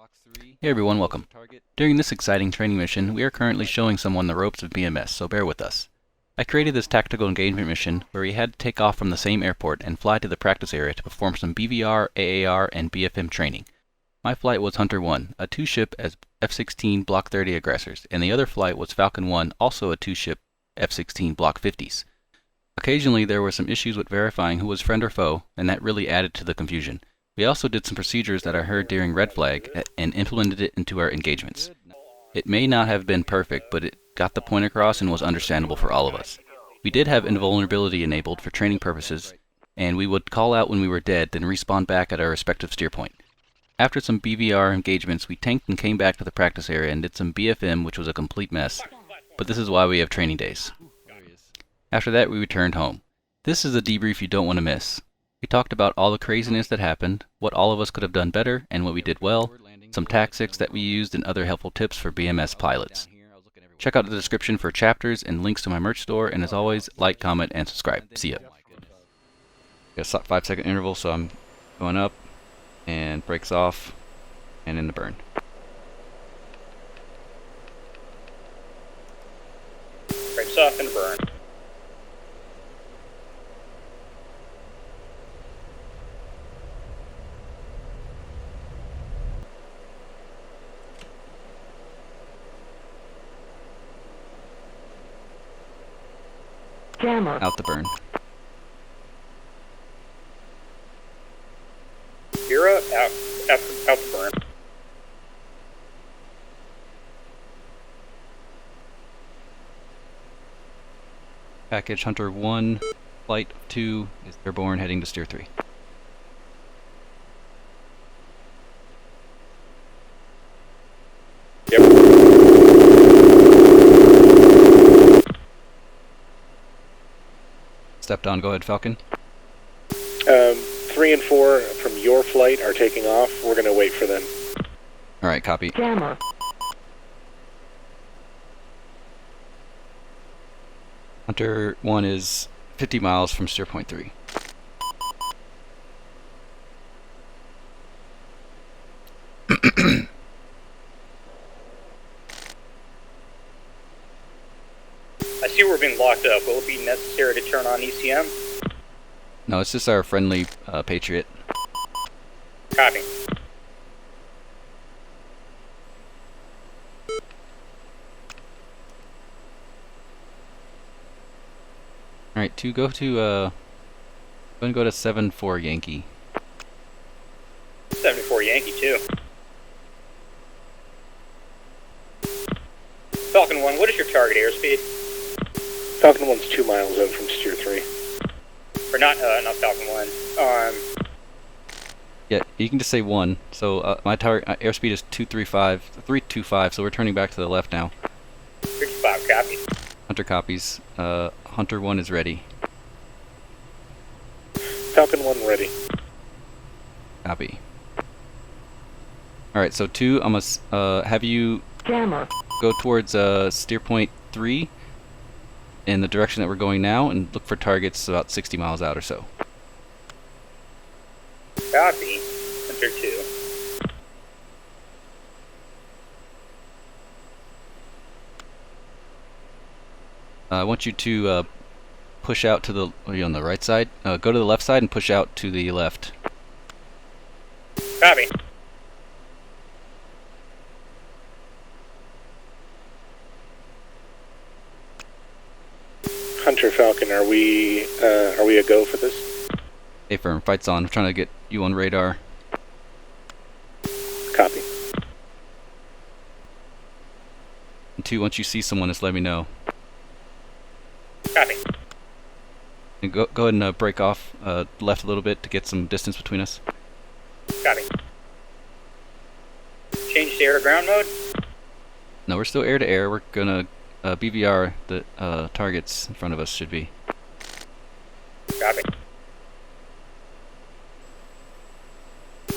Hey everyone, welcome. During this exciting training mission, we are currently showing someone the ropes of BMS, so bear with us. I created this tactical engagement mission where we had to take off from the same airport and fly to the practice area to perform some BVR, AAR, and BFM training. My flight was Hunter 1, a two-ship as F-16 Block 30 Aggressors, and the other flight was Falcon 1, also a two-ship F-16 Block 50s. Occasionally there were some issues with verifying who was friend or foe, and that really added to the confusion. We also did some procedures that I heard during Red Flag and implemented it into our engagements. It may not have been perfect, but it got the point across and was understandable for all of us. We did have invulnerability enabled for training purposes, and we would call out when we were dead, then respawn back at our respective steer point. After some BVR engagements, we tanked and came back to the practice area and did some BFM, which was a complete mess. But this is why we have training days. After that, we returned home. This is a debrief you don't want to miss. We talked about all the craziness that happened, what all of us could have done better, and what we did well, some tactics that we used, and other helpful tips for BMS pilots. Check out the description for chapters and links to my merch store, and as always, like, comment, and subscribe. See ya. Got a 5-second interval, so I'm going up, and brakes off, and in the burn. Brakes off and burn. Jammer. Out the burn. You're up, out the burn. Package Hunter 1, Flight 2 is airborne, heading to Steer 3. Yep. Stepped on, go ahead, Falcon. 3 and 4 from your flight are taking off. We're going to wait for them. Alright, copy. Jammer. Hunter 1 is 50 miles from Steer Point 3. I see we're being locked up. Will it be necessary to turn on ECM? No, it's just our friendly Patriot. Copy. Alright, go to 7-4 Yankee. 74 Yankee 2. Falcon 1, what is your target airspeed? Falcon 1's 2 miles out from Steer 3. Or not Falcon 1. Yeah, you can just say 1. So my target airspeed is 325, so we're turning back to the left now. 55, copy. Hunter copies. Hunter 1 is ready. Falcon 1 ready. Copy. Alright, so 2, I'm gonna have you Jammer. go towards Steer Point 3 in the direction that we're going now and look for targets about 60 miles out or so. Copy. Hunter 2. I want you to push out to the, are you on the right side? Go to the left side and push out to the left. Copy. Hunter Falcon, are we a go for this? Hey firm, fight's on. I'm trying to get you on radar. Copy. And 2, once you see someone, just let me know. Copy. And go ahead and break off left a little bit to get some distance between us. Copy. Change to air to ground mode? No, we're still air to air. We're gonna BVR the targets in front of us should be. Copy.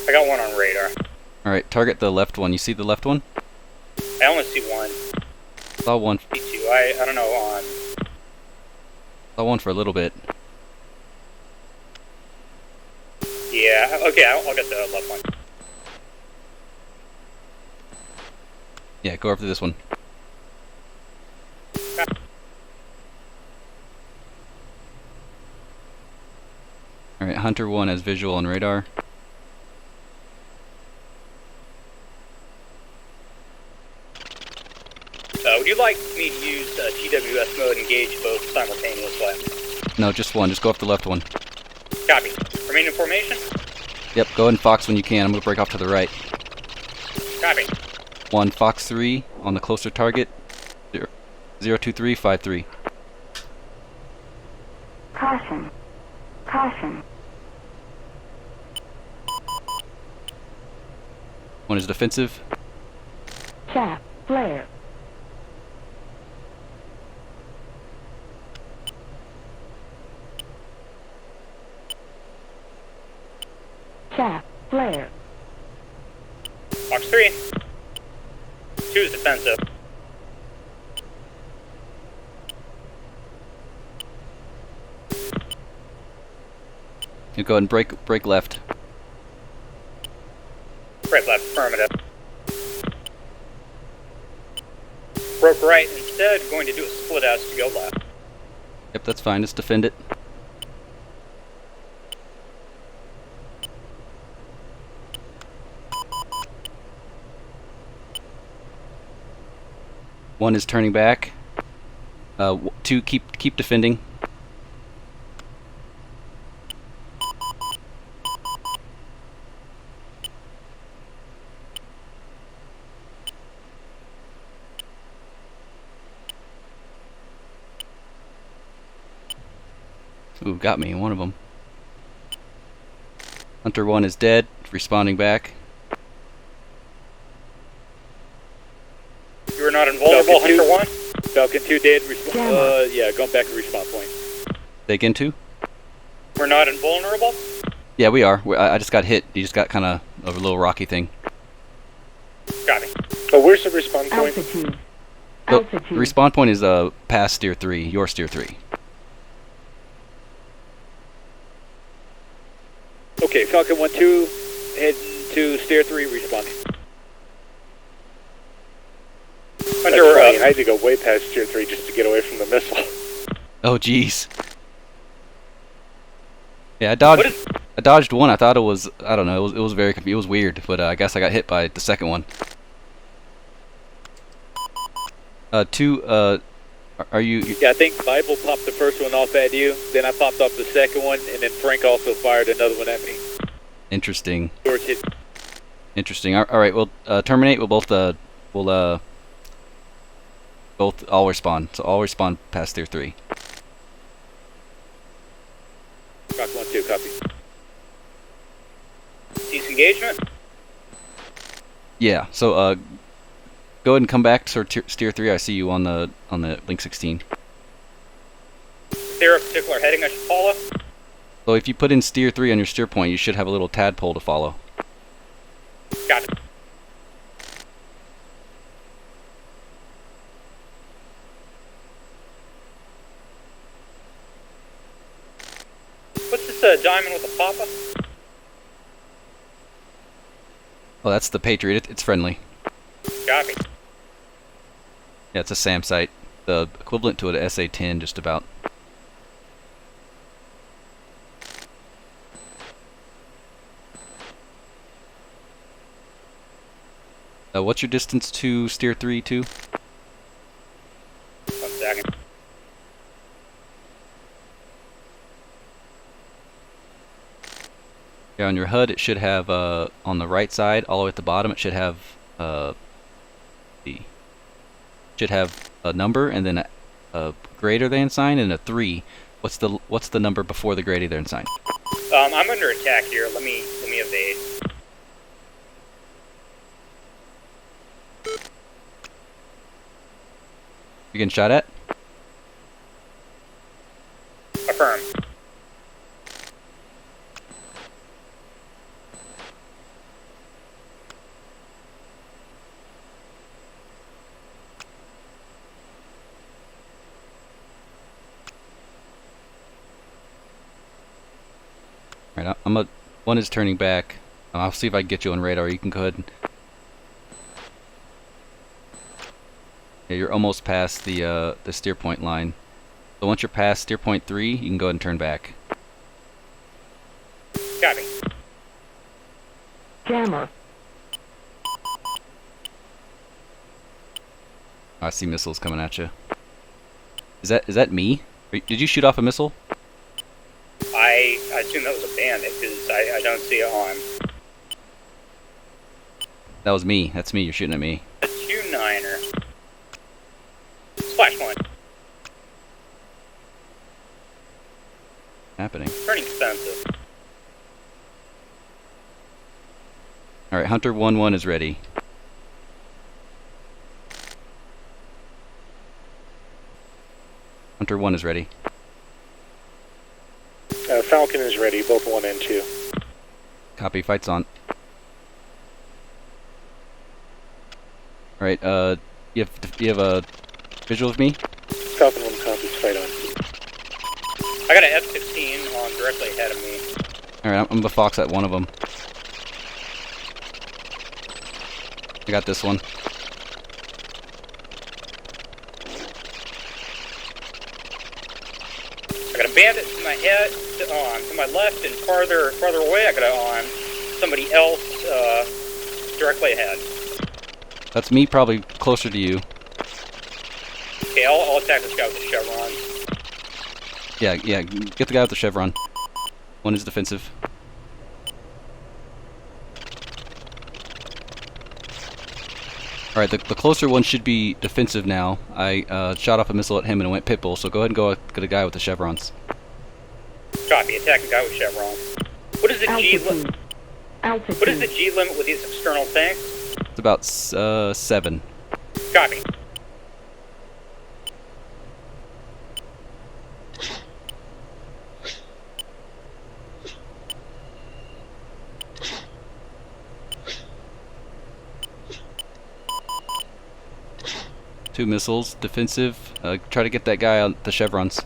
I got one on radar. Alright, target the left one. You see the left one? I only see one. Saw one. See two. I don't know on. Saw one for a little bit. Yeah, okay, I'll get the left one. Yeah, go over to this one. Alright, Hunter 1 has visual on radar. Would you like me to use TWS mode engage both simultaneously? No, just one. Just go off the left one. Copy. Remain in formation? Yep, go ahead and Fox when you can. I'm going to break off to the right. Copy. 1, Fox 3 on the closer target. 02353. Caution. Caution. 1 is defensive. Shaft flare. Shaft flare. Fox 3. 2 is defensive. You go ahead and break left. Right, left, affirmative. Broke right instead, going to do a split outs to go left. Yep, that's fine. Just defend it. One is turning back. 2, keep defending. Ooh, got me, one of them. Hunter 1 is dead, responding back. You are not invulnerable, Falcon 2. Hunter 1? Falcon 2 dead. Yeah, going back to respawn point. Say again, 2? We're not invulnerable? Yeah, we are. I just got hit. You just got kind of a little rocky thing. Copy. Oh, where's the respawn point? Altitude. The Altitude. respawn point is past steer 3, your steer 3. Okay, Falcon 1-2, heading to steer 3, responding. Hunter, That's funny. I had to go way past steer 3 just to get away from the missile. Oh, jeez. Yeah, I dodged one. I thought it was, I don't know, it was very, it was weird, but I guess I got hit by the second one. 2, are you... Yeah, I think Bible popped the first one off at you, then I popped off the second one, and then Frank also fired another one at me. Interesting. George hit. Interesting. Alright, well, terminate, we'll both all respawn. So all respawn past tier 3. Rock 1-2, copy. cease engagement? Yeah, so go ahead and come back to steer 3. I see you on the link 16. Is there a particular heading I should follow? So if you put in steer 3 on your steer point, you should have a little tadpole to follow. Got it. What's this diamond with a papa? Oh, that's the Patriot. It's friendly. Copy. Yeah, it's a SAM site. The equivalent to an SA-10, just about. What's your distance to steer 3 to? 1 second. Yeah, on your HUD, it should have on the right side, all the way at the bottom, it should have a number and then a greater than sign and a 3. What's the number before the greater than sign? I'm under attack here. Let me evade. You getting shot at? Affirm. Right, one is turning back. I'll see if I can get you on radar. You can go ahead and... Yeah, you're almost past the steer point line. So once you're past steer point 3, you can go ahead and turn back. Copy. Jammer. I see missiles coming at you. Is that me? Did you shoot off a missile? I assume that was a bandit because I don't see it on. That was me. That's me. You're shooting at me. A 2-9er. Splash point. Happening. Pretty expensive. All right, Hunter 1-1 is ready. Hunter 1 is ready. Falcon is ready, both 1 and 2. Copy. Fight's on. All right. You have a visual of me? Falcon 1 copies, fight on. I got an F-15 on directly ahead of me. All right, I'm the Fox at one of them. I got this one. I got a bandit to my head, to my left, and farther away I got somebody else directly ahead. That's me, probably closer to you. Okay, I'll attack this guy with the chevron. Yeah, get the guy with the chevron. One is defensive. Alright, the closer one should be defensive now. I shot off a missile at him and it went pitbull, so go ahead and go get a guy with the chevrons. Copy, attack a guy with chevron. What is the G limit? Altitude. What is the G limit with these external tanks? It's about 7. Copy. Two missiles, defensive. Try to get that guy on the chevrons.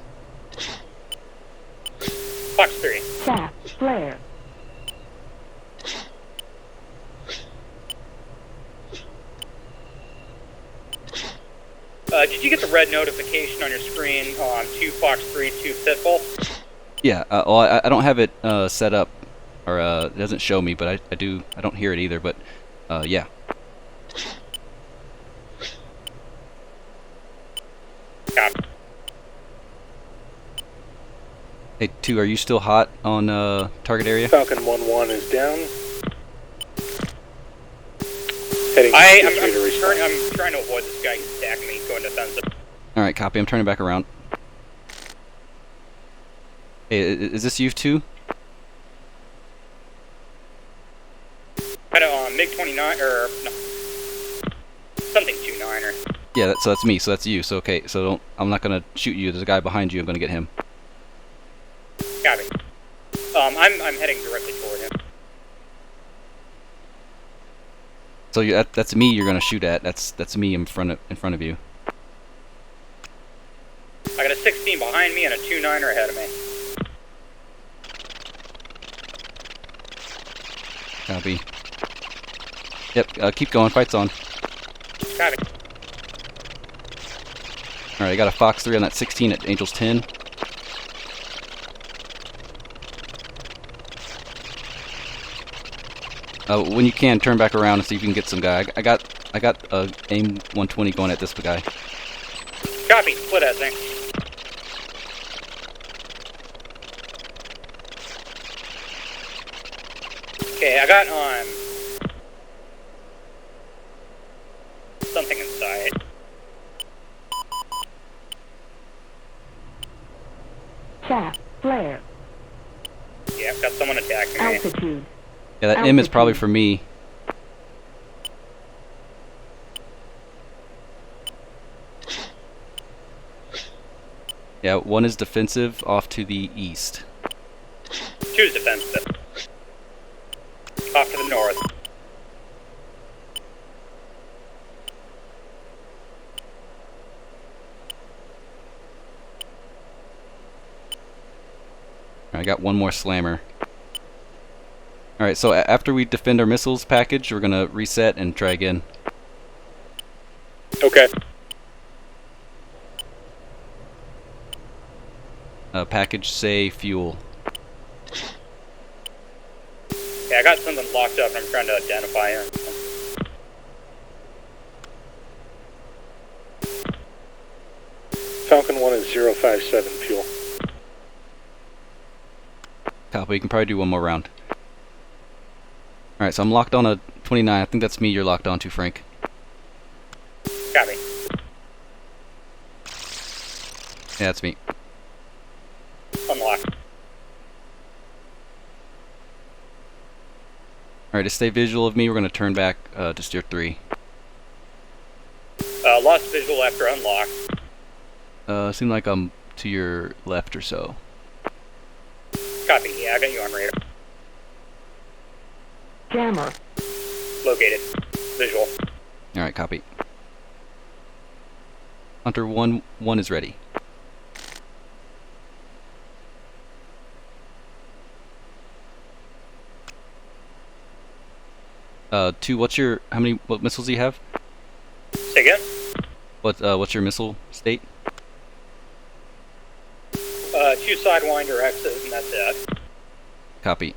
Fox 3. Chaff. Flare. Did you get the red notification on your screen on 2 Fox 3, 2 Pitbull? Yeah, well, I don't have it set up, or it doesn't show me, but I don't hear it either, but yeah. Copy. Hey, 2, are you still hot on target area? Falcon 1-1 is down. Heading to respond. I'm trying to avoid this guy attacking me, going defensive. Alright, copy. I'm turning back around. Hey, is this you 2? Had a MiG-29, or no, something 2-9er. Yeah, so that's me. So that's you. So okay. So I'm not gonna shoot you. There's a guy behind you. I'm gonna get him. Copy. I'm heading directly toward him. So that's me. You're gonna shoot at. That's me in front of you. I got a 16 behind me and a 2-9er ahead of me. Copy. Yep. Keep going. Fight's on. Copy. Alright, I got a Fox 3 on that 16 at Angels 10. When you can, turn back around and see if you can get some guy. I got AIM 120 going at this guy. Copy. Split that thing. Okay, I got something inside. Chaff. Flare. Yeah, I've got someone attacking me. Altitude. Yeah, that M is probably for me. Yeah, one is defensive off to the east. 2 is defensive. Off to the north. I got one more slammer. Alright, so after we defend our missiles package, we're gonna reset and try again. Okay. Package say fuel. Yeah, I got something locked up and I'm trying to identify it. Falcon 1 is 057 fuel. Copy, you can probably do one more round. Alright, so I'm locked on a 29. I think that's me you're locked on to, Frank. Copy. Yeah, that's me. Unlock. Alright, to stay visual of me, we're going to turn back to steer 3. Lost visual after unlock. Seem like I'm to your left or so. Copy, yeah, I got you on radar. Jammer. Located. Visual. Alright, copy. Hunter 1 is ready. Two, what missiles do you have? Say again? What's your missile state? 2 Sidewinder X's and that's it. Copy.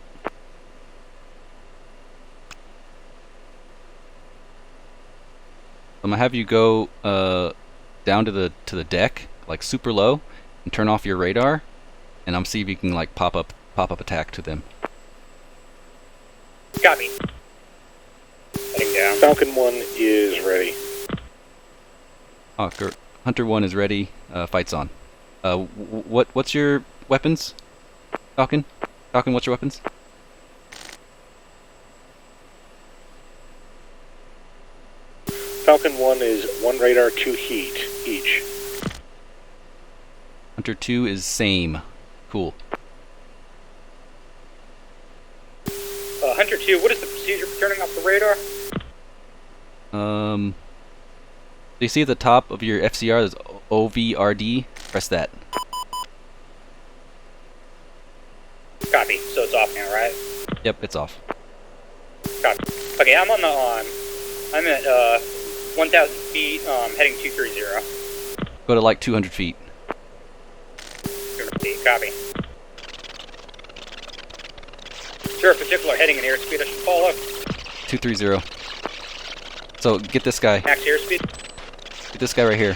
I'm gonna have you go down to the deck, like super low, and turn off your radar, and I'm see if you can like pop up attack to them. Copy. Heading down. Falcon 1 is ready. Hunter 1 is ready. Fight's on. What's your weapons? Falcon, what's your weapons? Falcon 1 is 1 radar, 2 heat each. Hunter 2 is same. Cool. Hunter 2, what is the procedure for turning off the radar? Do you see at the top of your FCR there's OVRD? Press that. Copy, so it's off now, right? Yep, it's off. Copy. Okay, I'm on the on. I'm at 1,000 feet, heading 230. Go to like 200 feet. 200 feet, copy. Is there a particular heading and airspeed I should follow? 230. So get this guy. Max airspeed? Get this guy right here.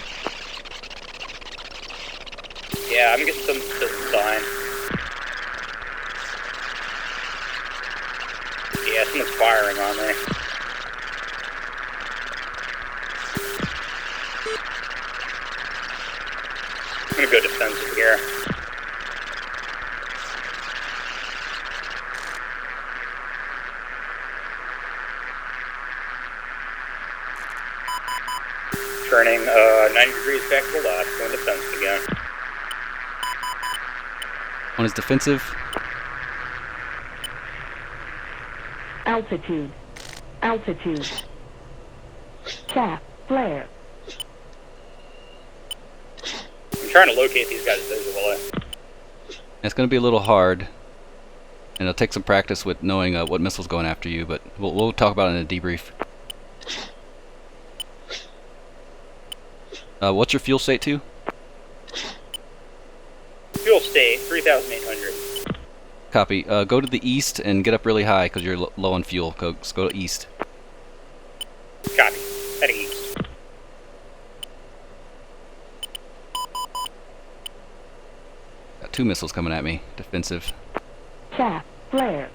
Yeah, I'm getting some sign. Yeah, someone's firing on me. I'm gonna go defensive here. Turning 90 degrees back to the left, going defensive again. One is defensive. Altitude. Altitude. Chaff. Flare. I'm trying to locate these guys visually. It's going to be a little hard, and it'll take some practice with knowing what missile's going after you, but we'll talk about it in a debrief. What's your fuel state to? Fuel state, 3,800. Copy. Go to the east and get up really high because you're low on fuel. Go east. Copy. Heading east. Got 2 missiles coming at me. Defensive. Chaff. Flare.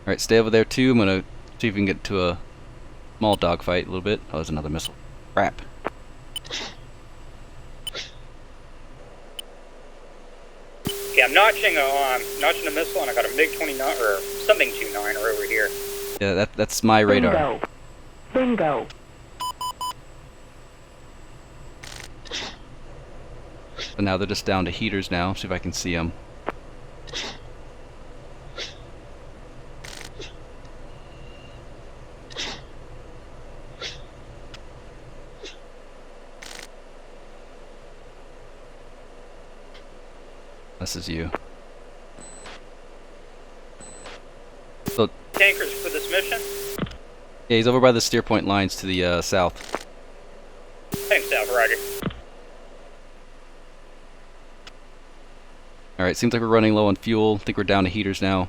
Alright, stay over there too. I'm gonna see if we can get to a small dogfight a little bit. Oh, there's another missile. Crap. Okay, I'm notching a missile and I got a MiG-29 or something 29 over here. Yeah, that's my radar. Bingo. Bingo. So now they're just down to heaters now. See if I can see them. This is you. So, Tankers for this mission? yeah, he's over by the steer point lines to the south. Heading south, roger. Alright, seems like we're running low on fuel. I think we're down to heaters now.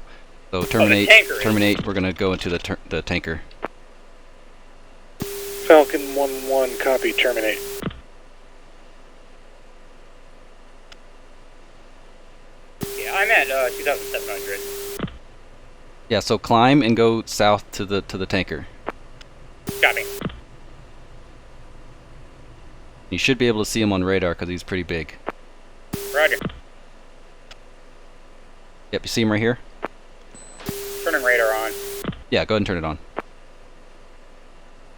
So terminate, tanker is- terminate, we're gonna go into the tanker. Falcon 1-1, copy, terminate. Yeah, I'm at 2,700. Yeah, so climb and go south to the tanker. Copy. You should be able to see him on radar because he's pretty big. Roger. Yep, you see him right here? Turning radar on. Yeah, go ahead and turn it on.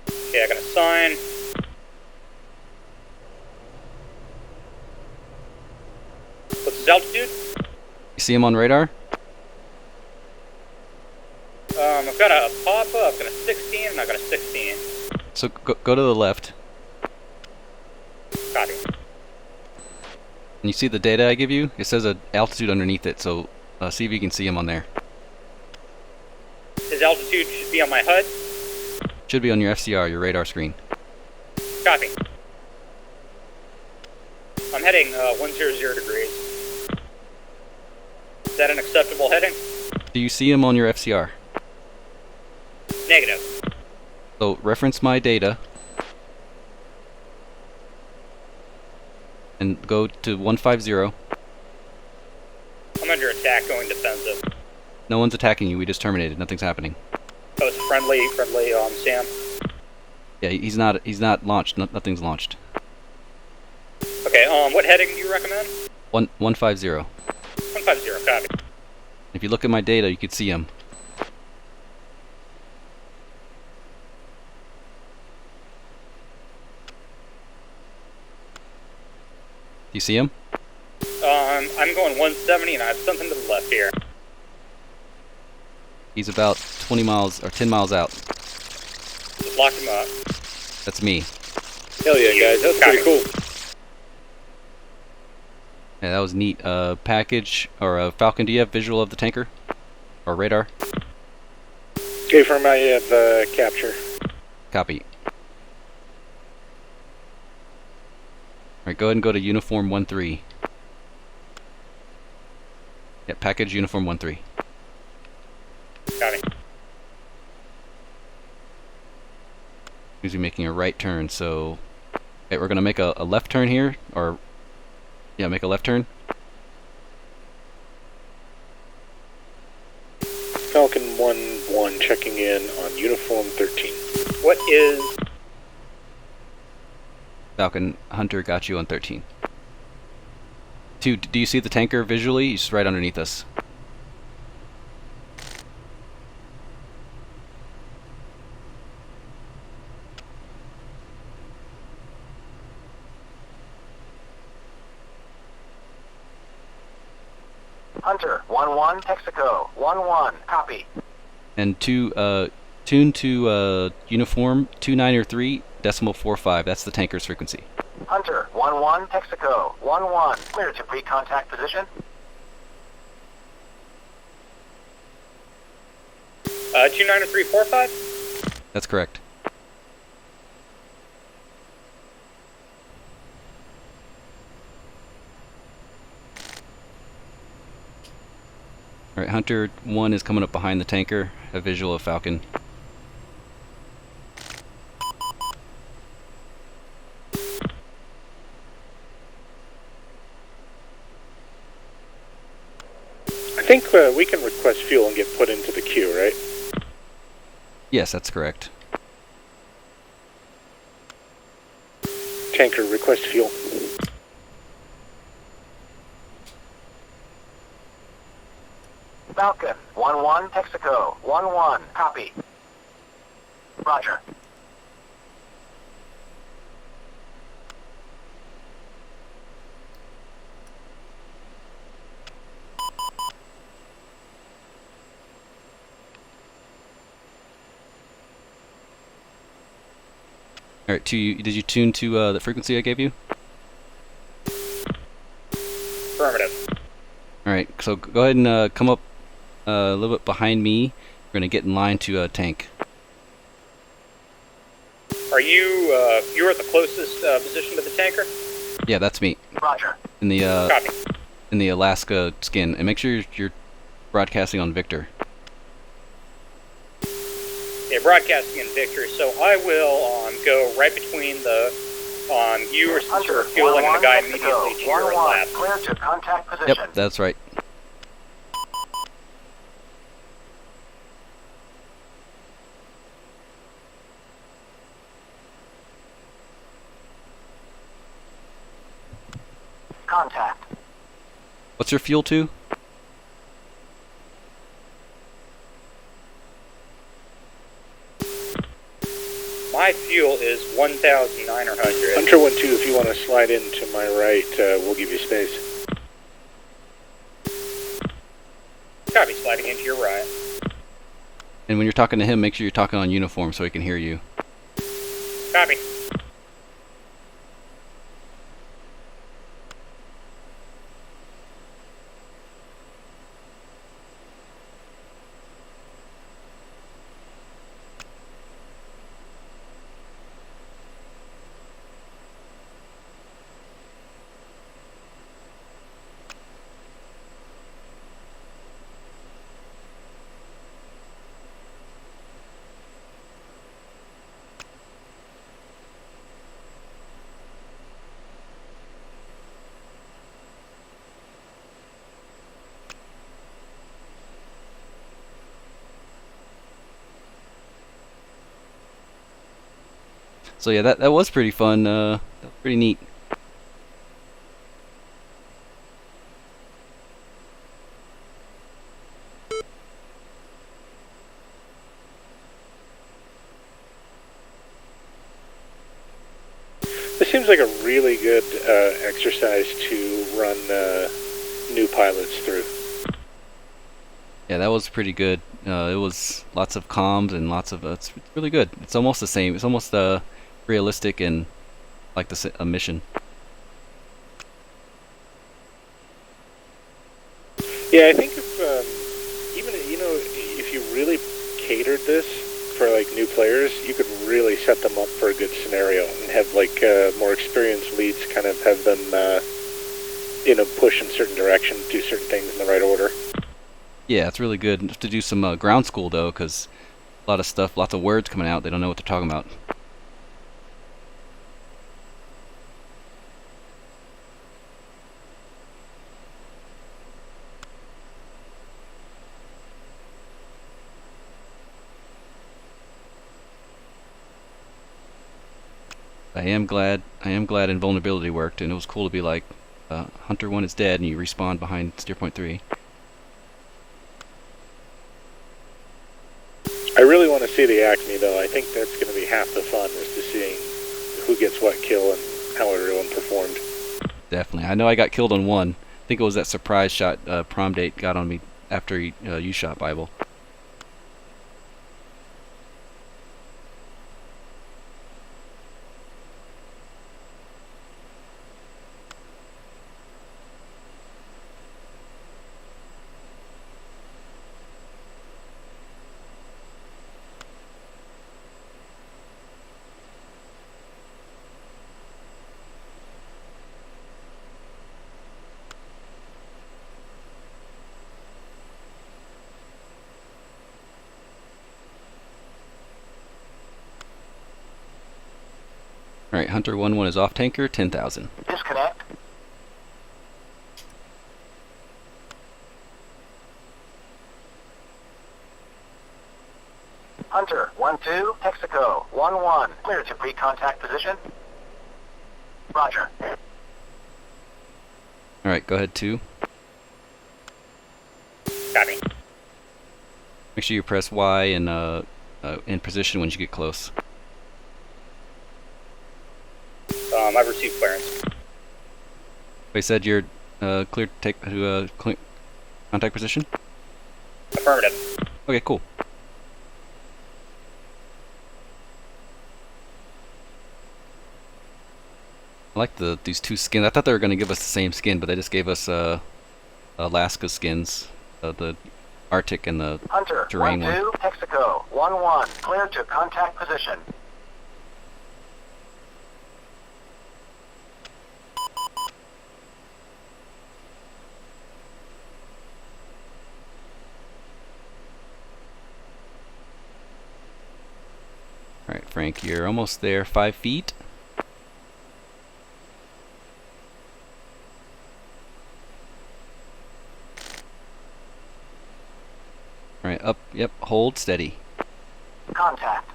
Okay, I got a sign. What's his altitude? You see him on radar? I've got a Papa, I've got a 16, and I've got a 16. So go to the left, Copy. and you see the data I give you? It says an altitude underneath it, so see if you can see him on there. His altitude should be on my HUD. Should be on your FCR, your radar screen. Copy. I'm heading 100 degrees. Is that an acceptable heading? Do you see him on your FCR? Negative. So reference my data and go to 150. I'm under attack going defensive. No one's attacking you, we just terminated, nothing's happening. Oh, it's friendly, Sam. Yeah, he's not launched, nothing's launched. Okay, what heading do you recommend? 150. 150, copy. If you look at my data, you could see him. Do you see him? I'm going 170 and I have something to the left here. He's about 20 miles or 10 miles out. Just lock him up. That's me. Hell yeah, guys. That's pretty cool. Yeah, that was neat. Package or Falcon, do you have visual of the tanker or radar? Okay, for my capture. Copy. Alright, go ahead and go to uniform 1-3. Yeah, package uniform 1-3. Copy. He's making a right turn, so okay, we're gonna make a left turn here, or yeah, make a left turn. Falcon 1-1, checking in on uniform 13. What is... Falcon, Hunter got you on 13. 2, do you see the tanker visually? He's right underneath us. Hunter, 1-1, Texaco, 1-1, copy. And tune to uniform 293.45. That's the tanker's frequency. Hunter, 1-1, Texaco, 1-1, clear to pre-contact position. 29345? That's correct. Alright, Hunter 1 is coming up behind the tanker. A visual of Falcon. I think we can request fuel and get put into the queue, right? Yes, that's correct. Tanker, request fuel. Falcon, 1-1, Texaco, 1-1, copy. Roger. Alright, did you tune to the frequency I gave you? Affirmative. Alright, so go ahead and come up a little bit behind me. We're going to get in line to tank. Are you, you're at the closest position to the tanker? Yeah, that's me. Roger. In the Copy. in the Alaska skin. And make sure you're broadcasting on Victor. Yeah, broadcasting in Victor, so I will go right between the you or since you're fueling and the guy immediately to your left. Clear to contact position. Yep, that's right. Contact. What's your fuel to? My fuel is 1,900. Hunter 1-2, if you want to slide in to my right, we'll give you space. Copy, sliding into your right. And when you're talking to him, make sure you're talking on uniform so he can hear you. Copy. So yeah, that was pretty fun. That was pretty neat. This seems like a really good exercise to run new pilots through. Yeah, that was pretty good. It was lots of comms and lots of it's really good. It's almost the same. It's almost realistic and like a mission. Yeah, I think if even if you really catered this for like new players, you could really set them up for a good scenario and have like more experienced leads kind of have them push in certain direction, do certain things in the right order. Yeah, it's really good. To do some ground school though, because a lot of stuff, lots of words coming out. They don't know what they're talking about. I am glad invulnerability worked, and it was cool to be like, Hunter 1 is dead, and you respawn behind steer point 3. I really want to see the Acme though. I think that's going to be half the fun, is to seeing who gets what kill and how everyone performed. Definitely. I know I got killed on one. I think it was that surprise shot prom date got on me after you shot Bible. Alright, Hunter 1-1 is off tanker, 10,000. Disconnect. Hunter 1-2, Texaco 1-1, clear to pre-contact position. Roger. Alright, go ahead 2. Copy. Make sure you press Y and in position when you get close. I've received clearance. They said you're cleared to take to contact position? Affirmative. Okay, cool. I like these two skins. I thought they were going to give us the same skin, but they just gave us Alaska skins, the Arctic and the Hunter, terrain 1-2, Texaco, 1-1, clear to contact position. Alright, Frank, you're almost there. 5 feet. Alright, up, yep, hold, steady. Contact.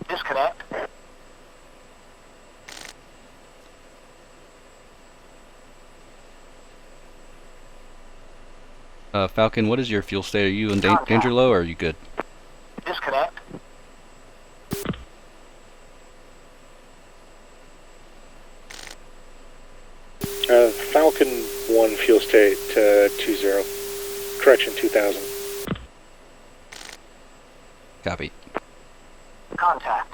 Disconnect. Falcon, what is your fuel state? Are you in danger low or are you good? Disconnect. Falcon 1 fuel state 20. Correction 2000. Copy. Contact.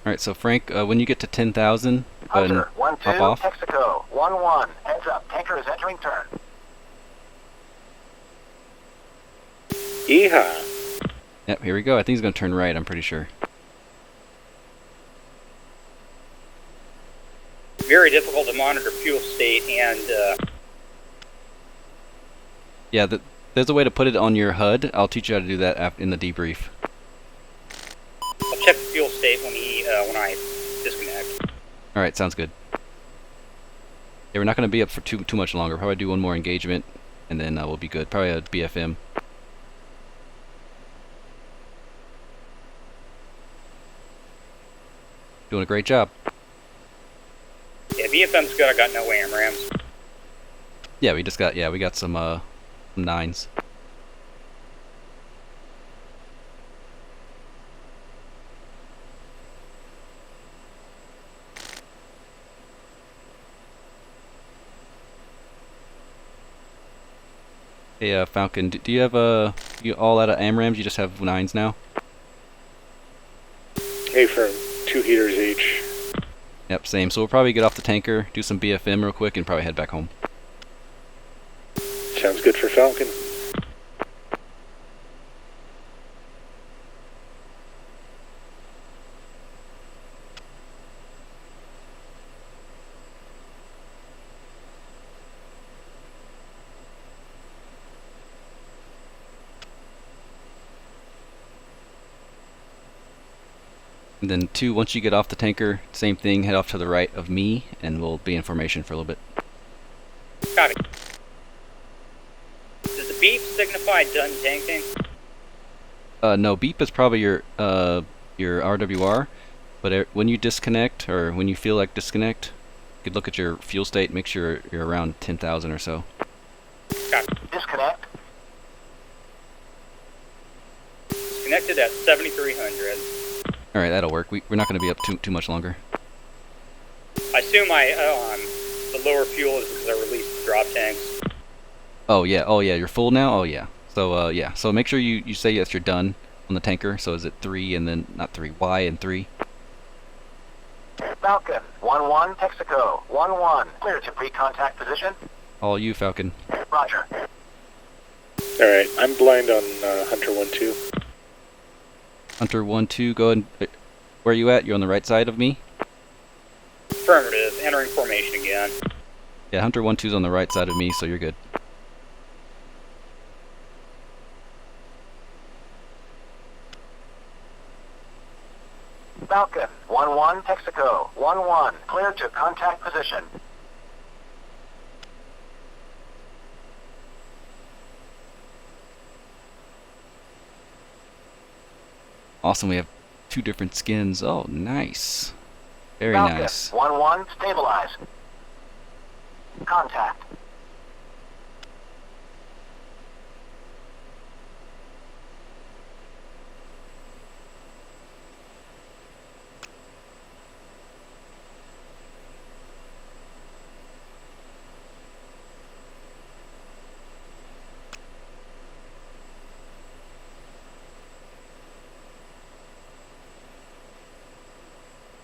Alright, so Frank, when you get to 10,000, go ahead and Hunter, 1-2, hop off. Texaco, 1-1, heads up, tanker is entering turn. Yeehaw. Yep, here we go. I think he's going to turn right, I'm pretty sure. Very difficult to monitor fuel state, and Yeah, there's a way to put it on your HUD. I'll teach you how to do that in the debrief. I'll check the fuel state when I disconnect. Alright, sounds good. Yeah, we're not going to be up for too much longer. Probably do one more engagement, and then we'll be good. Probably a BFM. Doing a great job. Yeah, BFM's good. I got no AMRAMs. Yeah, we got some 9s. Hey, Falcon, do you have you all out of AMRAMs? You just have 9s now? Hey, firm. 2 heaters each. Yep, same. So we'll probably get off the tanker, do some BFM real quick, and probably head back home. Sounds good for Falcon. And then 2, once you get off the tanker, same thing, head off to the right of me, and we'll be in formation for a little bit. Copy. Does the beep signify done tanking? No, beep is probably your RWR, but when you disconnect, or when you feel like disconnect, you could look at your fuel state, make sure you're around 10,000 or so. Copy. Disconnect. Connected at 7,300. Alright, that'll work. We're not going to be up too much longer. I assume the lower fuel is because I released the drop tanks. Oh yeah, you're full now? Oh yeah. So yeah, so make sure you say yes, you're done on the tanker. So is it 3 and then, not 3, Y and 3? Falcon, 1-1, Texaco, 1-1, clear to pre-contact position. All you, Falcon. Roger. Alright, I'm blind on Hunter 1-2. Hunter 1-2, go ahead. Where are you at? You're on the right side of me? Affirmative. Entering formation again. Yeah, Hunter 1-2's on the right side of me, so you're good. Falcon, 1-1, Texaco, 1-1, clear to contact position. Awesome, we have 2 different skins. Oh, nice. Very Falcon, nice. 1-1, stabilize. Contact.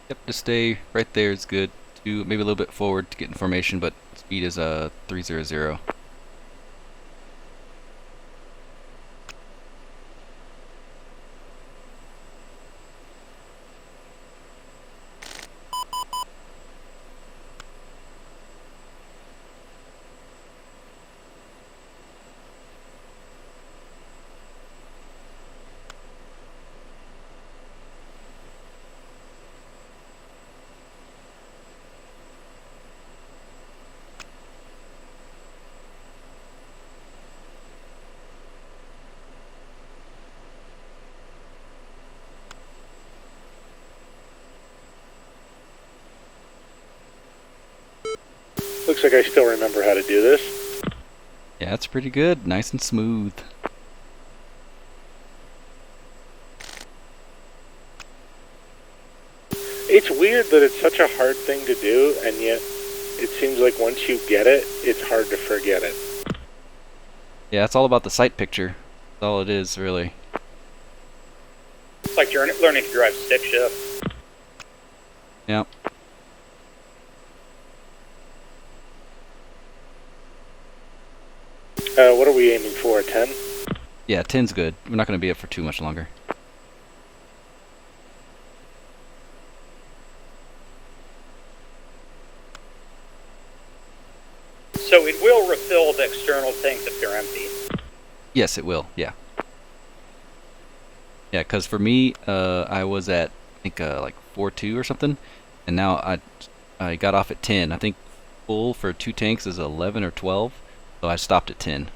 Yep, to stay right there is good. To maybe a little bit forward to get information, but speed is 300. Looks like I still remember how to do this. Yeah, that's pretty good. Nice and smooth. It's weird that it's such a hard thing to do, and yet it seems like once you get it, it's hard to forget it. Yeah, it's all about the sight picture. That's all it is, really. It's like you're learning to drive stick shift. Yep. What are we aiming for, 10? Yeah, 10's good. We're not going to be up for too much longer. So it will refill the external tanks if they're empty. Yes, it will. Yeah. Yeah, because for me, I was at, I think, like 4.2 or something, and now I got off at 10. I think full for 2 tanks is 11 or 12, so I stopped at 10.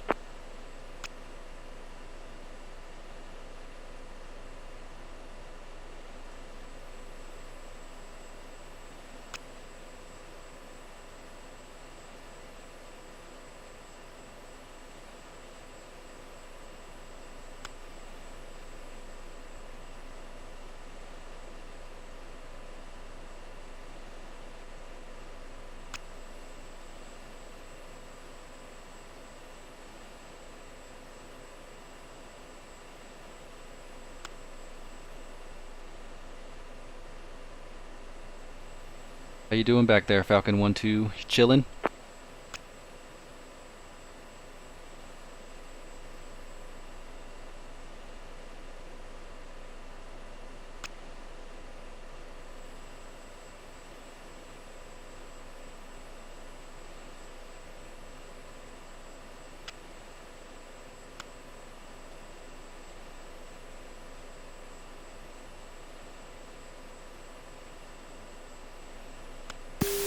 How you doing back there, Falcon 1-2? Chilling?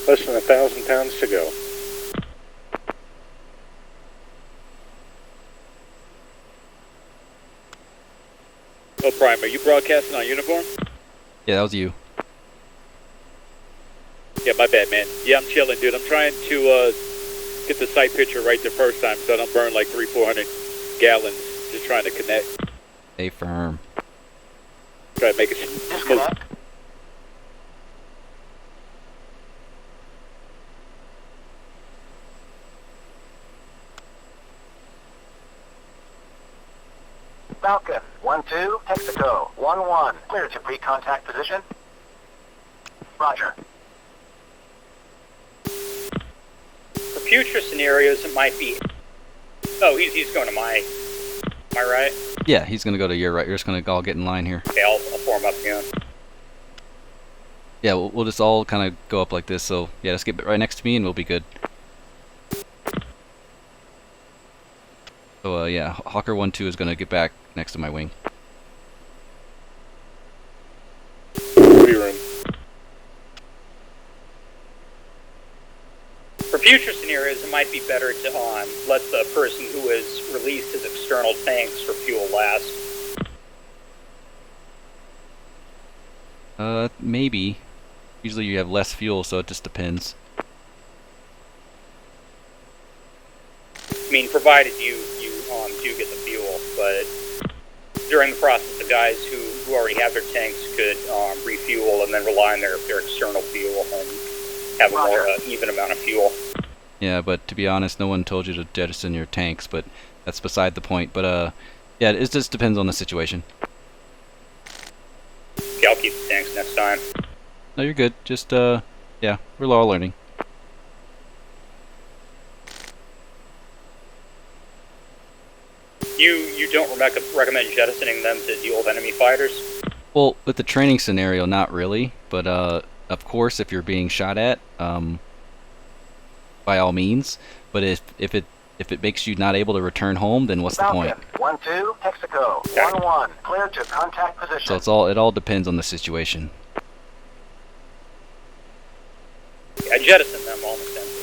Less than 1,000 pounds to go. Oh, Prime, are you broadcasting on uniform? Yeah, that was you. Yeah, my bad, man. Yeah, I'm chilling, dude. I'm trying to get the sight picture right the first time so I don't burn like 300-400 gallons just trying to connect. Stay firm. Try to make it smooth. Disconnect. Falcon, 1-2, Texaco, 1-1, clear to pre-contact position. Roger. For future scenarios, it might be... Oh, he's going to my... Am I right? Yeah, he's going to go to your right. You're just going to all get in line here. Okay, I'll form up again. Yeah, we'll just all kind of go up like this. So, yeah, just get right next to me and we'll be good. So, yeah, Hawker 1-2 is going to get back next to my wing. Free room. For future scenarios, it might be better to let the person who has released his external tanks for fuel last. Maybe. Usually you have less fuel, so it just depends. I mean, provided you do get the fuel, but during the process, the guys who already have their tanks could refuel and then rely on their external fuel and have a more even amount of fuel. Yeah, but to be honest, no one told you to jettison your tanks, but that's beside the point. But yeah, it just depends on the situation. Okay, I'll keep the tanks next time. No, you're good. Just yeah, we're all learning. You don't recommend jettisoning them to deal with enemy fighters? Well, with the training scenario, not really. But of course, if you're being shot at, by all means. But if it makes you not able to return home, then what's the point? Falcon 1-2, Texaco 1-1, clear to contact position. So it all depends on the situation. I jettison them almost empty.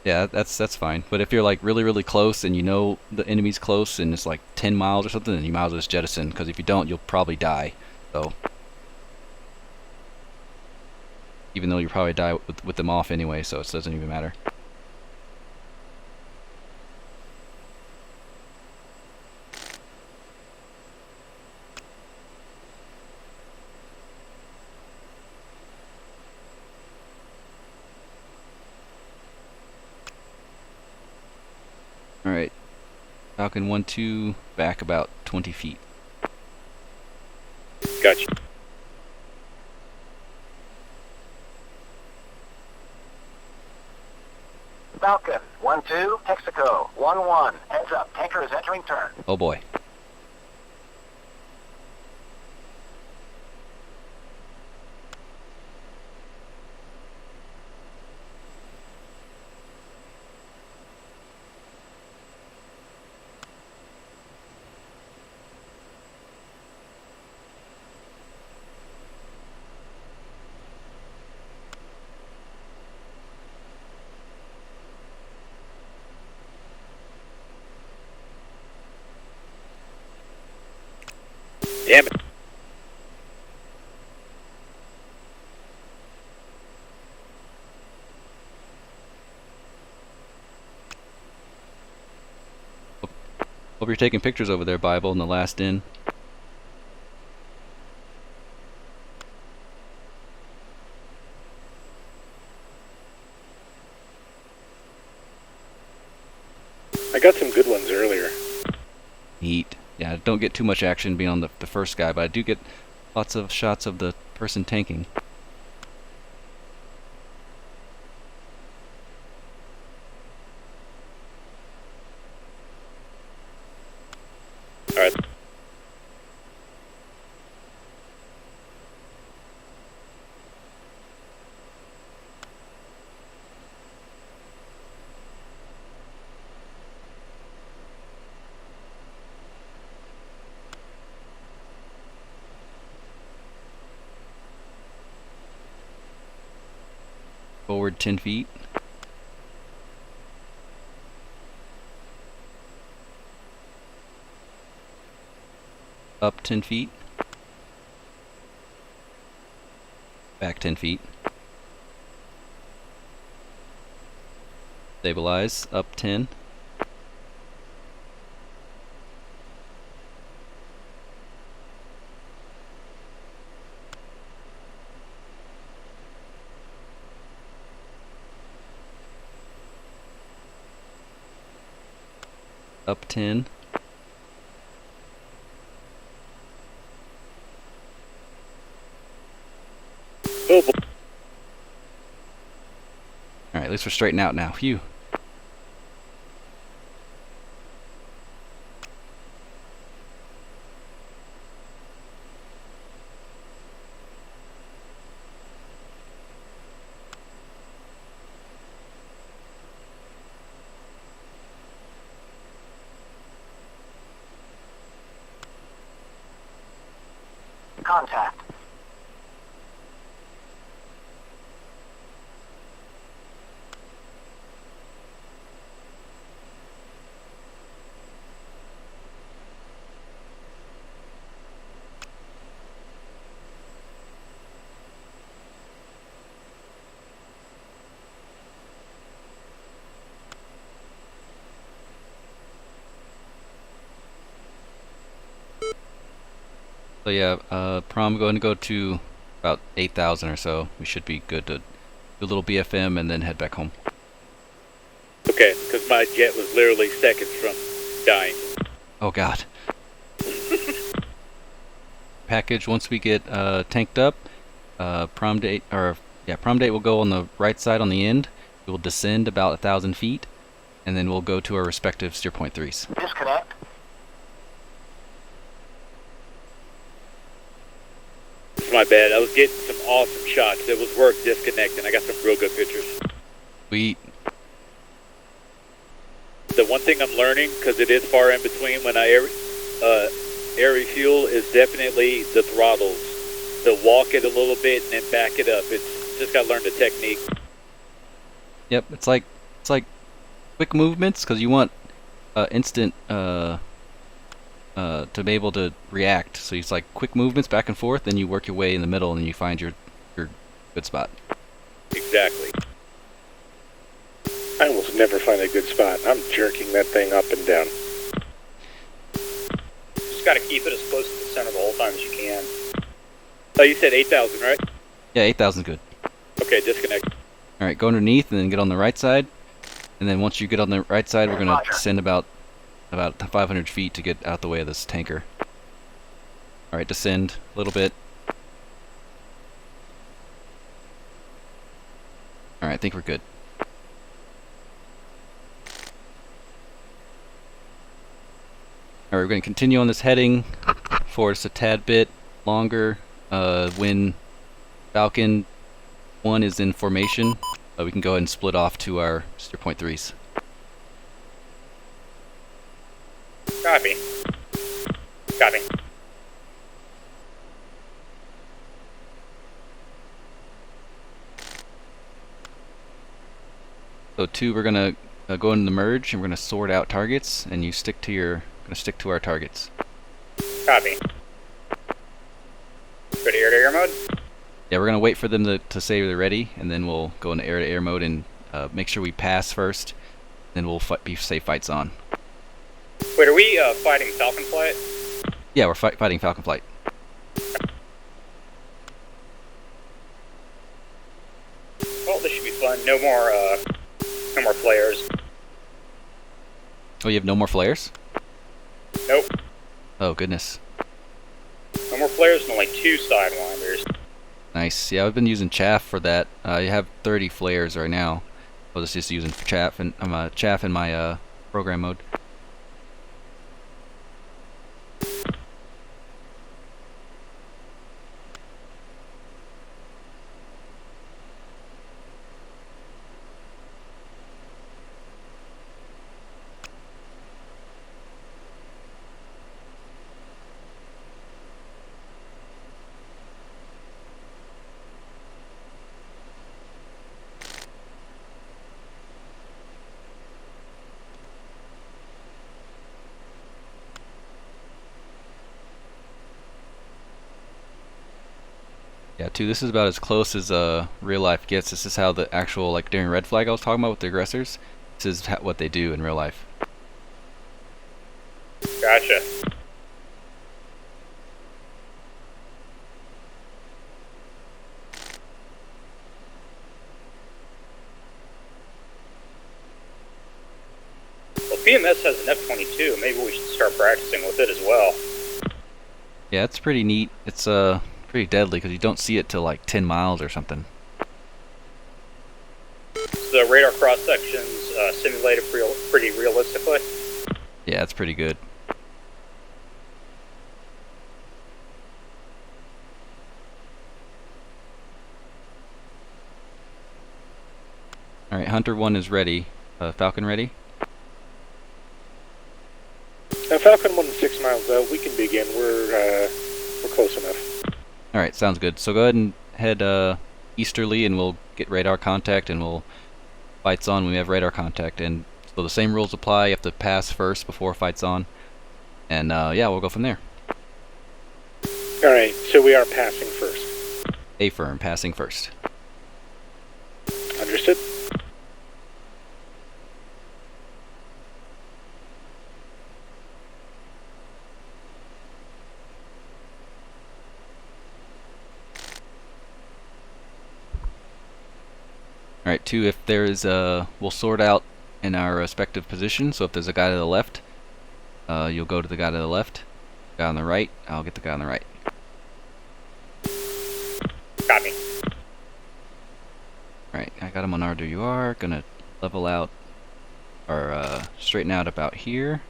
Yeah, that's fine. But if you're like really close and you know the enemy's close and it's like 10 miles or something, then you might as well just jettison, because if you don't, you'll probably die. So even though you probably die with them off anyway, so it doesn't even matter. Alright, Falcon 1-2, back about 20 feet. Gotcha. Falcon 1-2, Texaco 1-1, heads up, tanker is entering turn. Oh boy. Damn it. Hope you're taking pictures over there, Bible, in the last in. I got some good ones earlier. Neat. Yeah, I don't get too much action being on the first guy, but I do get lots of shots of the person tanking. Alright. Forward 10 feet. Up 10 feet. Back 10 feet. Stabilize. Up 10. Up 10. Oh boy. Alright, at least we're straightened out now. Phew. Contact. So yeah, prom going to go to about 8,000 or so. We should be good to do a little BFM and then head back home. Okay, because my jet was literally seconds from dying. Oh God. Package, once we get tanked up, prom date will go on the right side on the end. We will descend about 1,000 feet, and then we'll go to our respective steer point 3s. Disconnect. It's my bad. I was getting some awesome shots. It was worth disconnecting. I got some real good pictures. Sweet. The one thing I'm learning, because it is far in between when I air refuel, is definitely the throttles. To walk it a little bit and then back it up. It's just got to learn the technique. Yep, it's like quick movements, because you want instant to be able to react. So it's like quick movements back and forth, then you work your way in the middle, and you find your good spot. Exactly. I almost never find a good spot. I'm jerking that thing up and down. Just got to keep it as close to the center the whole time as you can. Oh, you said 8,000, right? Yeah, 8,000 is good. Okay, disconnect. Alright, go underneath and then get on the right side. And then once you get on the right side, we're going to descend about 500 feet to get out the way of this tanker. Alright, descend a little bit. Alright, I think we're good. Alright, we're going to continue on this heading for just a tad bit longer. When Falcon 1 is in formation, we can go ahead and split off to our steer point 3s. Copy. Copy. So 2, we're gonna go into the merge and we're gonna sort out targets, and you stick to our targets. Copy. Go to air-to-air mode? Yeah, we're gonna wait for them to say they're ready, and then we'll go into air-to-air mode and make sure we pass first. Then we'll say fights on. Wait, are we fighting Falcon Flight? Yeah, we're fighting Falcon Flight. Well, this should be fun. No more flares. Oh, you have no more flares? Nope. Oh goodness. No more flares and only 2 sidewinders. Nice. Yeah, I've been using chaff for that. I have 30 flares right now. I was just using chaff, and chaff in my program mode. Yeah, too, this is about as close as real life gets. This is how the actual, like during Red Flag I was talking about with the Aggressors, this is what they do in real life. Gotcha. Well, BMS has an F-22. Maybe we should start practicing with it as well. Yeah, it's pretty neat. It's pretty deadly because you don't see it till like 10 miles or something. The radar cross sections simulated pretty realistically. Yeah, it's pretty good. Alright, Hunter 1 is ready. Falcon ready? Falcon 1 is 6 miles out. We can begin. We're close enough. Alright, sounds good. So go ahead and head easterly and we'll get radar contact and we'll fights on when we have radar contact. And so the same rules apply. You have to pass first before fights on. And yeah, we'll go from there. Alright, so we are passing first. A-firm, passing first. Understood? Alright, 2, if there is we'll sort out in our respective positions. So if there's a guy to the left, you'll go to the guy to the left. Guy on the right, I'll get the guy on the right. Copy. Alright, I got him on RWR. Gonna level out, or straighten out about here.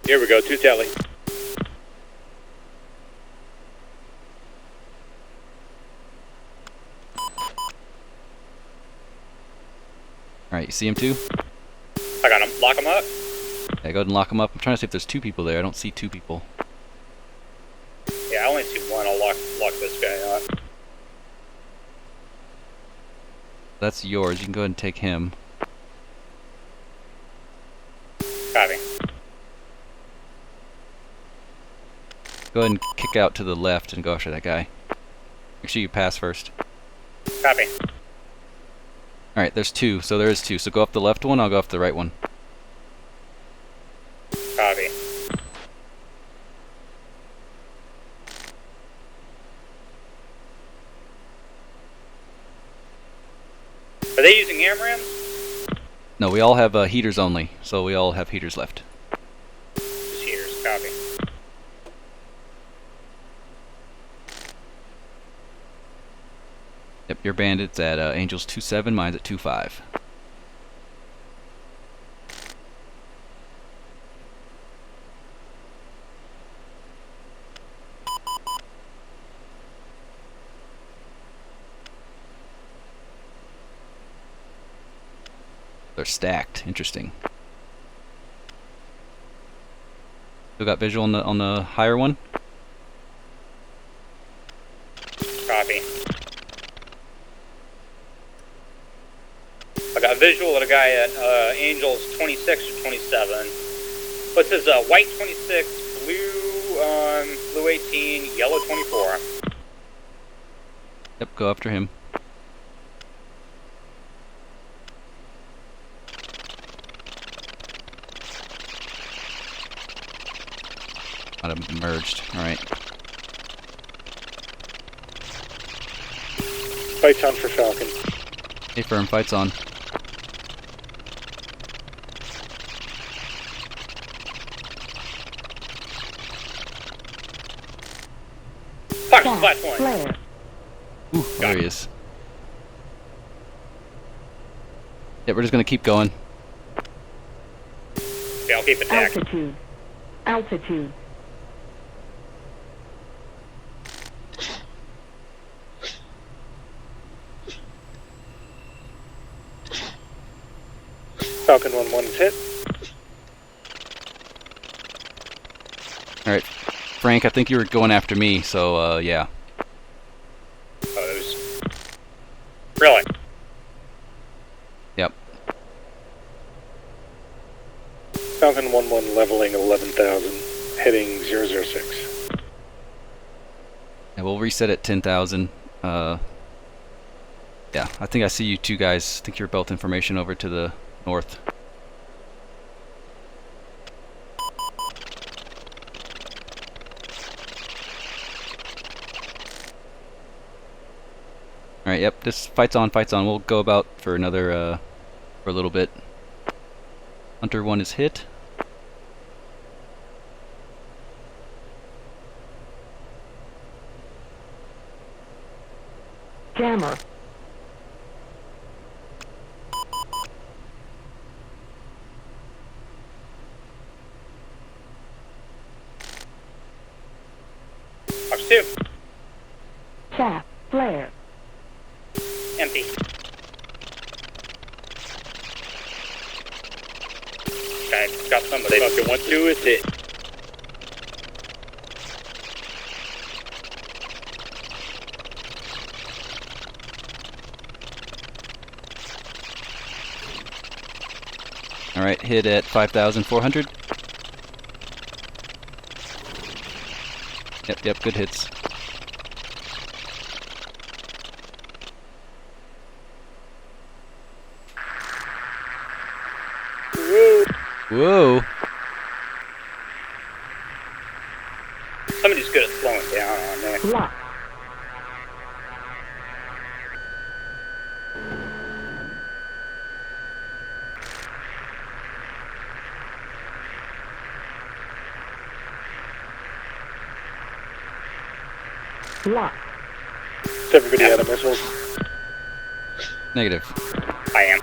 Here we go, 2 tally. Alright, you see him too? I got him. Lock him up. Yeah, go ahead and lock him up. I'm trying to see if there's 2 people there. I don't see 2 people. Yeah, I only see one. I'll lock this guy up. That's yours. You can go ahead and take him. Copy. Go ahead and kick out to the left and go after that guy. Make sure you pass first. Copy. Alright, there's 2. So there is 2. So go up the left one, I'll go up the right one. Copy. Are they using AMRAMs? No, we all have heaters only. So we all have heaters left. Just heaters. Copy. Yep, your bandit's at Angels 2-7, mine's at 2-5. They're stacked. Interesting. Still got visual on the higher one? Copy. I got visual at a guy at Angels 26 or 27. What's his white 26, blue 18, yellow 24. Yep, go after him. Might have merged. Alright. Fight's on for Falcon. Hey, firm, fight's on. Fox, Gas, flash one. flare, Ooh, there he is. Yep, we're just gonna keep going. Okay, I'll keep attack. altitude, altitude, Falcon 1-1 is hit. Alright. Frank, I think you were going after me, so yeah. Oh, it was... Really? Yep. Falcon 1-1 leveling 11,000, heading 006. And we'll reset at 10,000. Yeah, I think I see you 2 guys. I think you're both information over to the north. Alright, yep, this fight's on, fight's on. We'll go about for another, for a little bit. Hunter 1 is hit. jammer, Fox 2. chaff, flare, Empty. Okay, got somebody. Falcon 1-2 is hit. Alright, hit at 5,400. Yep, good hits. Whoa! Somebody's good at slowing down on there. lock, Lock. Is everybody out of missiles? Negative. I am.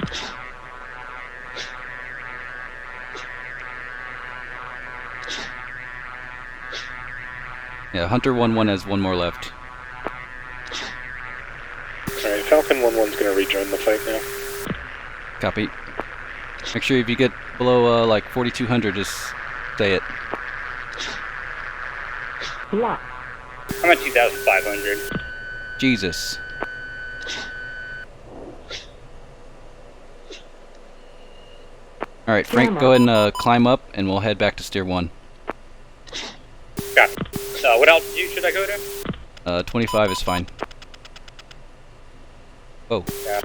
Yeah, Hunter 1-1 has one more left. Alright, Falcon 1-1's gonna rejoin the fight now. Copy. Make sure if you get below like 4,200, just say it. Lock. I'm at 2,500. Jesus. Alright, Frank, go ahead and climb up, and we'll head back to Steer 1. Copy. What altitude should I go to? 25 is fine. Oh. Yeah.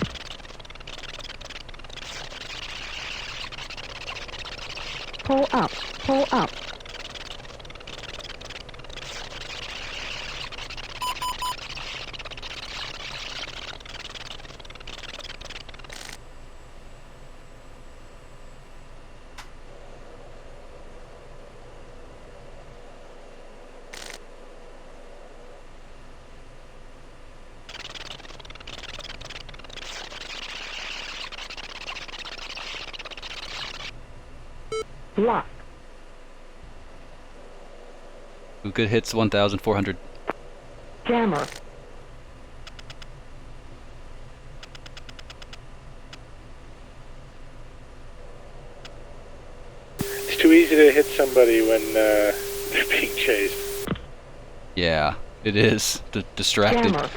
Pull up. Pull up. Lock. Good hits, 1,400. Jammer. It's too easy to hit somebody when they're being chased. Yeah, it is. Distracted. Jammer.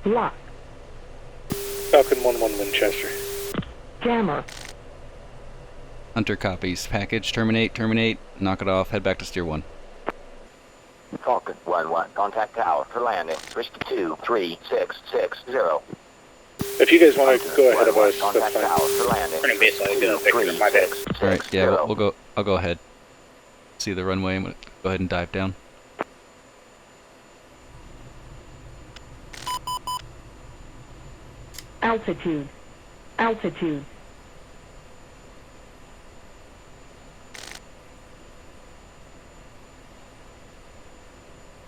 Lock. Falcon 1-1 Winchester. Jammer. Hunter copies. Package, terminate, knock it off, head back to Steer 1. Falcon 1-1. Contact tower for landing. Risky 23660. If you guys want to go ahead of us, that's Contact fine. tower for landing. Turning base, I'll get a picture of my bed. Alright, yeah, I'll go ahead. See the runway, I'm gonna go ahead and dive down. Altitude. Altitude.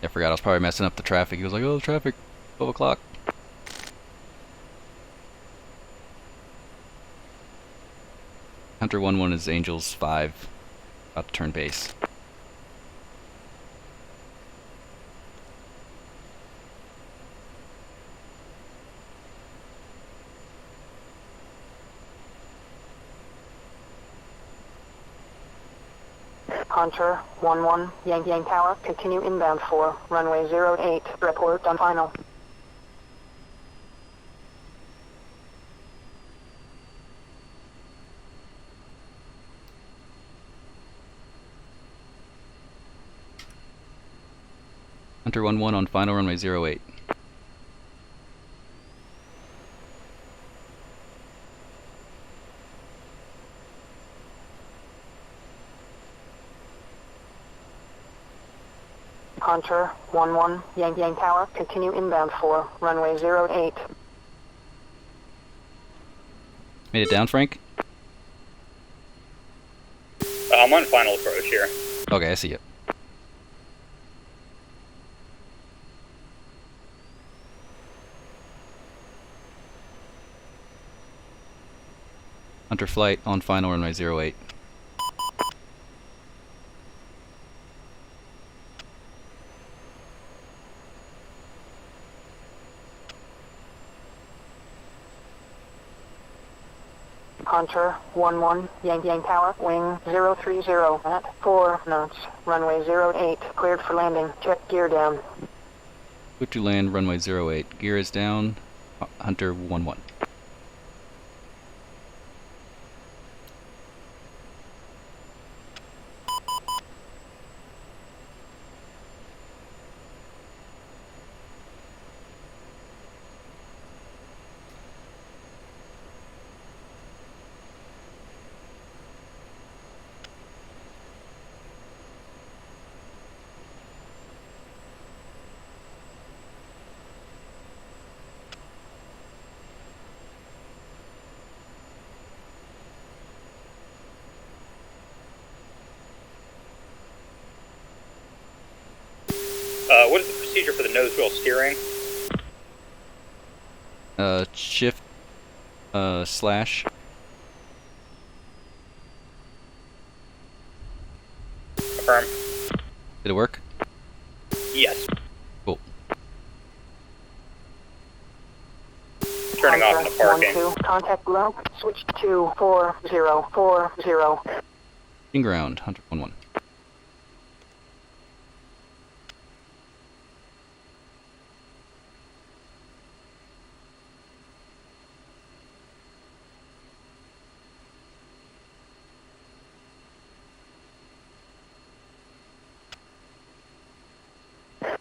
I forgot I was probably messing up the traffic. He was like, oh, traffic, 12 o'clock. Hunter 1-1 is Angels 5. About to turn base. Hunter 1-1, Yang Tower, continue inbound for runway 08, report on final. Hunter 1-1 on final runway 08. Hunter 1-1, Yang Tower, continue inbound for runway 08. Made it down, Frank? I'm on final approach here. Okay, I see it. Hunter flight on final runway 08. Hunter 1-1, Yang Tower, wing 030 at 4 knots, runway 08, cleared for landing, check gear down. Clear to land runway 08. Gear is down. Hunter 1-1. What is the procedure for the nose wheel steering? Shift, slash. Affirm. Did it work? Yes. Cool. Turning off into parking. 1-2, contact low, switch to 4040. In ground, Hunter 1-1.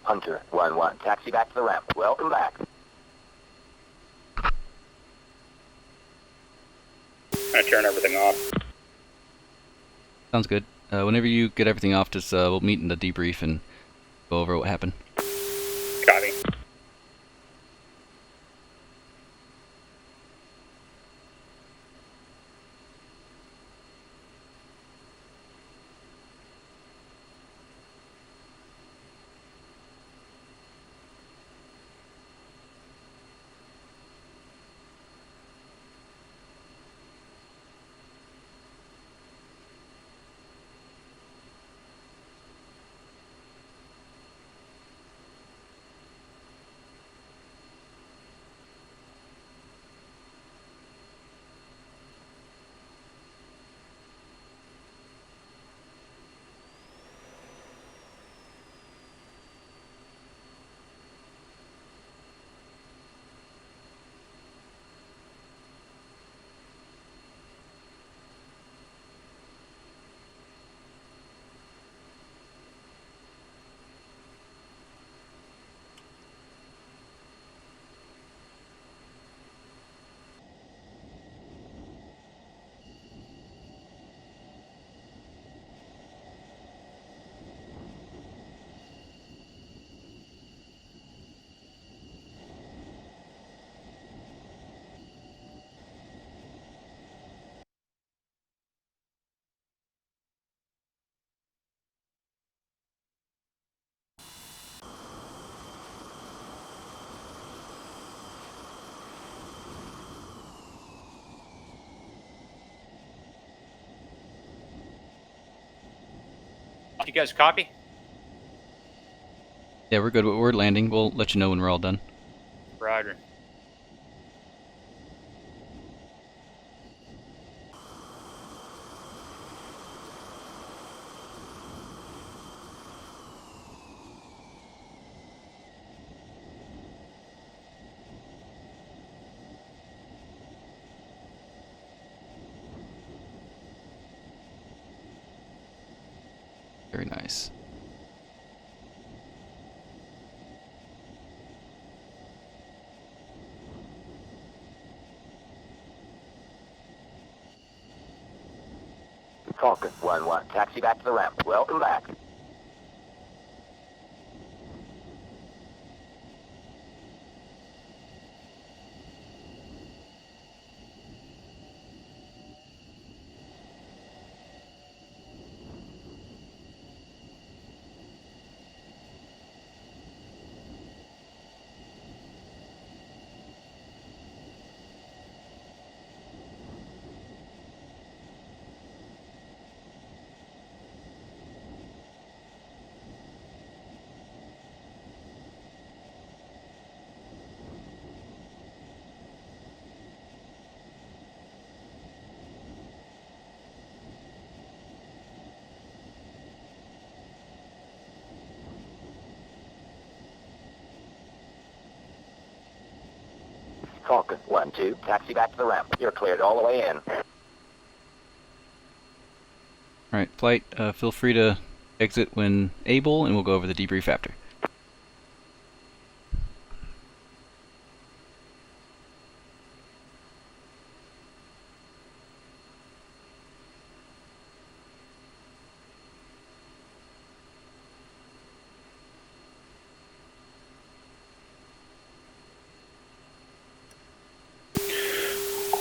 Hunter 1-1, taxi back to the ramp. Welcome back. I'm gonna turn everything off. Sounds good. Whenever you get everything off, just we'll meet in the debrief and go over what happened. Copy. You guys copy? Yeah, we're good. We're landing. We'll let you know when we're all done. Roger. Very nice. Falcon 1-1, taxi back to the ramp. Welcome back. Falcon 1-2, taxi back to the ramp. You're cleared all the way in. Alright, flight, feel free to exit when able, and we'll go over the debrief after.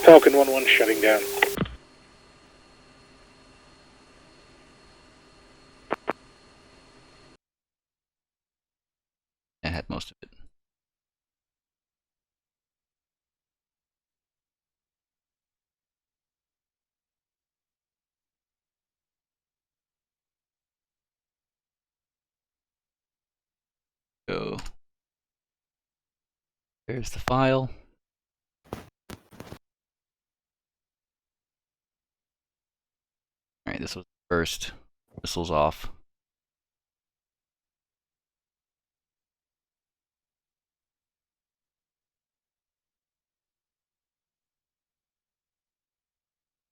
Falcon 1-1 shutting down. had most of it. Go. There's the file. Alright, this was the first. Missiles off.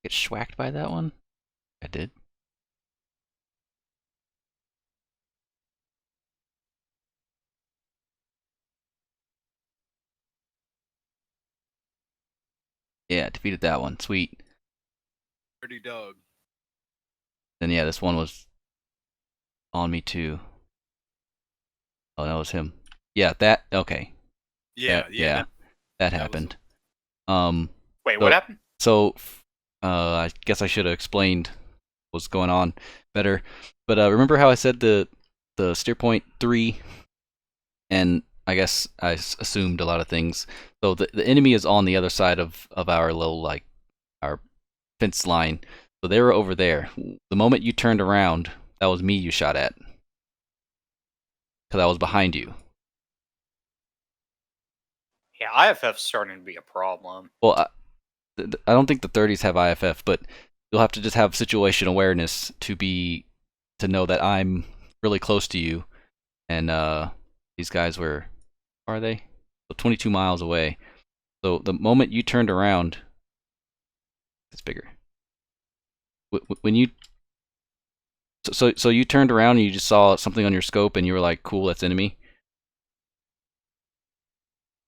Get schwacked by that one? I did. Yeah, defeated that one. Sweet. Dirty dog. Then yeah, this one was on me too. Oh, that was him. Yeah, that okay. Yeah, Yeah. That happened. Wait, So- what happened? So, I guess I should have explained what's going on better. But remember how I said the steer point 3, and I guess I assumed a lot of things. So the enemy is on the other side of our little our fence line. So they were over there. The moment you turned around, that was me you shot at, because I was behind you. Yeah, IFF's starting to be a problem. Well, I don't think the 30s have IFF, but you'll have to just have situation awareness to know that I'm really close to you, and these guys were, are they? So 22 miles away. So the moment you turned around, it's bigger. When you so you turned around and you just saw something on your scope and you were like, cool, that's enemy.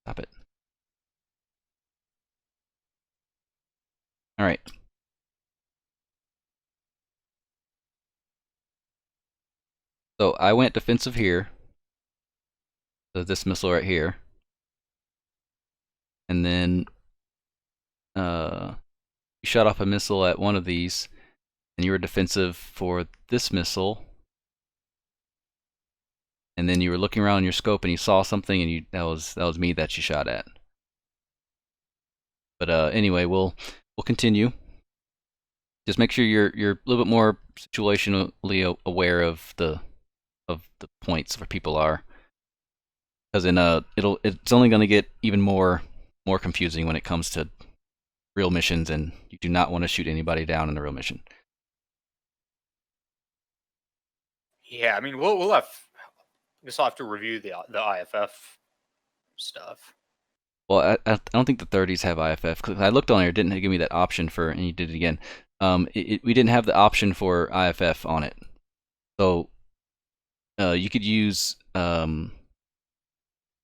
Stop it. All right. So I went defensive here. So this missile right here. And then you shot off a missile at one of these, and you were defensive for this missile. And then you were looking around your scope and you saw something, and that was me that you shot at. But anyway, we'll continue. Just make sure you're a little bit more situationally aware of the points where people are, because then it's only going to get even more confusing when it comes to real missions, and you do not want to shoot anybody down in a real mission. Yeah, I mean, we'll have. I guess I'll have to review the IFF stuff. Well, I don't think the 30s have IFF, because I looked on here, it didn't give me that option for, and you did it again. We didn't have the option for IFF on it. So you could use, was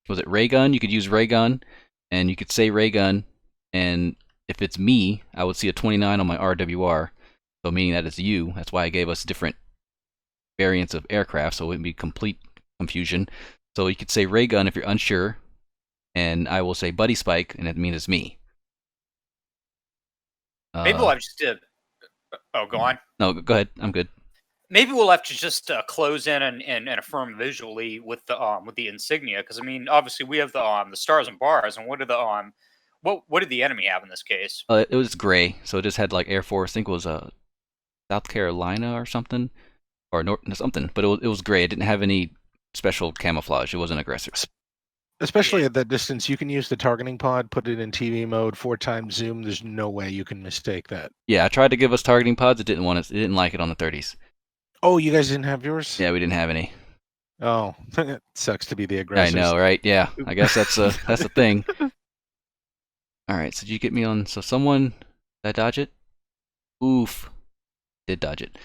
it ray gun? You could use ray gun, and you could say ray gun, and if it's me, I would see a 29 on my RWR, so meaning that it's you. That's why I gave us different variants of aircraft, so it wouldn't be complete confusion. So you could say ray gun if you're unsure, and I will say buddy spike, and it means it's me. Maybe we'll have to. Oh, go on. No, go ahead. I'm good. Maybe we'll have to just close in and affirm visually with the insignia, because I mean, obviously we have the stars and bars, and what did the enemy have in this case? It was gray, so it just had like Air Force. I think it was South Carolina or something, or something. But it was gray. It didn't have any special camouflage. It wasn't Aggressor. Especially at that distance, you can use the targeting pod, put it in TV mode, 4x zoom. There's no way you can mistake that. Yeah, I tried to give us targeting pods. It didn't want it. It didn't like it on the 30s. Oh, you guys didn't have yours? Yeah, we didn't have any. Oh, it sucks to be the Aggressors. I know, right? Yeah, I guess that's a thing. All right, so did you get me on? So someone, did I dodge it? Oof, did dodge it.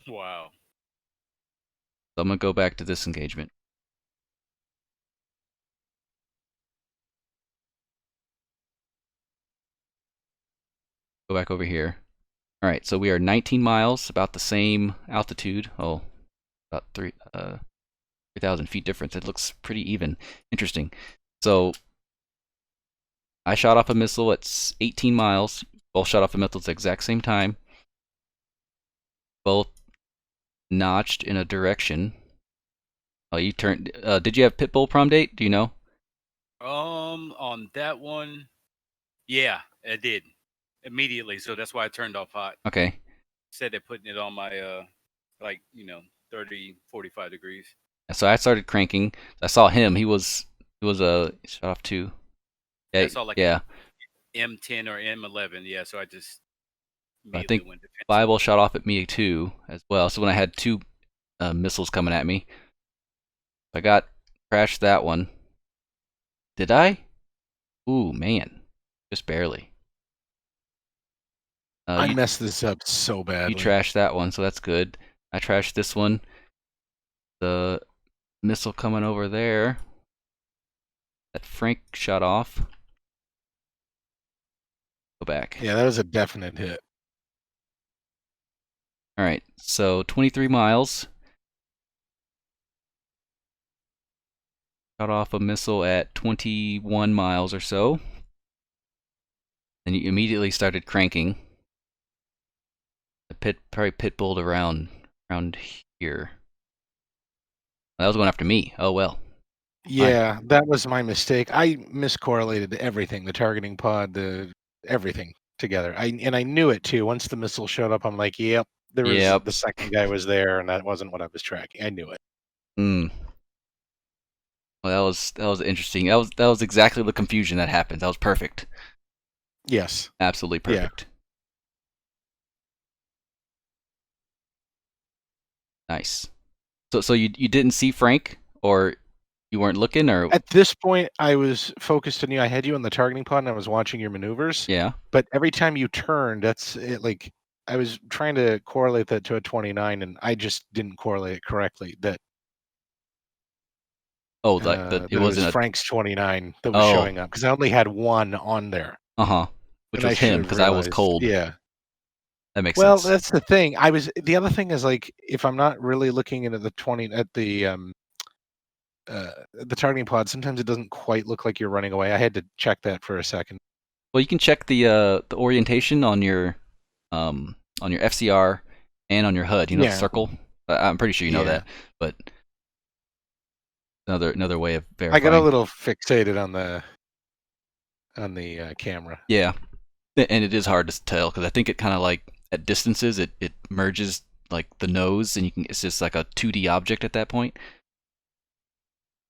Wow. So I'm gonna go back to this engagement. Go back over here. All right, so we are 19 miles, about the same altitude. Oh, about 3,000 feet difference. It looks pretty even. Interesting. So I shot off a missile at 18 miles. Both shot off a missile at the exact same time. Both notched in a direction. Oh, you turned. Did you have Pitbull prom date? Do you know? On that one, yeah, I did immediately. So that's why I turned off hot. Okay. Instead of putting it on my 30, 45 degrees. So I started cranking. I saw him. He was shut off too. Yeah, I saw like yeah. M10 or M11. Yeah, so I just I immediately think went defensive. Bible shot off at me too as well. So when I had 2 missiles coming at me, I got crashed that one. Did I? Ooh, man, just barely. I messed this up so badly. You trashed that one, so that's good. I trashed this one. The missile coming over there that Frank shot off. Go back. Yeah, that was a definite hit. All right, so 23 miles. Shot off a missile at 21 miles or so. Then you immediately started cranking. The probably pitbulled around here. That was going after me. Oh well. Yeah, that was my mistake. I miscorrelated everything, the targeting pod, everything together. I knew it too. Once the missile showed up, I'm like, yep, the second guy was there, and that wasn't what I was tracking. I knew it. Well, that was interesting. That was exactly the confusion that happened. That was perfect. Yes. Absolutely perfect. Yeah. Nice. So you didn't see Frank, or you weren't looking, or at this point I was focused on you. I had you on the targeting pod and I was watching your maneuvers. Yeah. But every time you turned, that's it. Like I was trying to correlate that to a 29, and I just didn't correlate it correctly. That it wasn't Frank's 29 that was showing up, because I only had one on there. Which was him, because I was cold. Yeah. That makes sense. Well, that's the thing. The other thing is, like, if I'm not really looking into the the targeting pod, sometimes it doesn't quite look like you're running away. I had to check that for a second. Well, you can check the orientation on your FCR and on your HUD. You know, the circle. I'm pretty sure you know that, but another way of verifying. I got a little fixated on the camera. Yeah, and it is hard to tell, because I think it kind of, like, at distances it merges, like, the nose, and it's just like a 2D object at that point.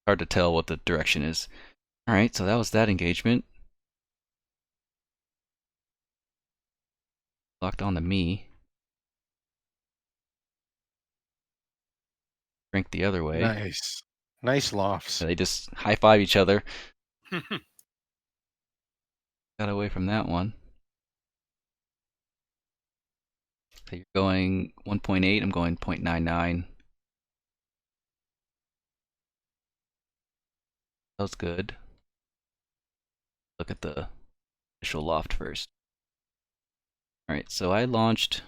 Hard to tell what the direction is. All right, so that was that engagement. Locked on to me. Drink the other way. Nice lofts. So they just high five each other. Got away from that one. So you're going 1.8, I'm going 0.99. That was good. Look at the initial loft first. Alright, so I launched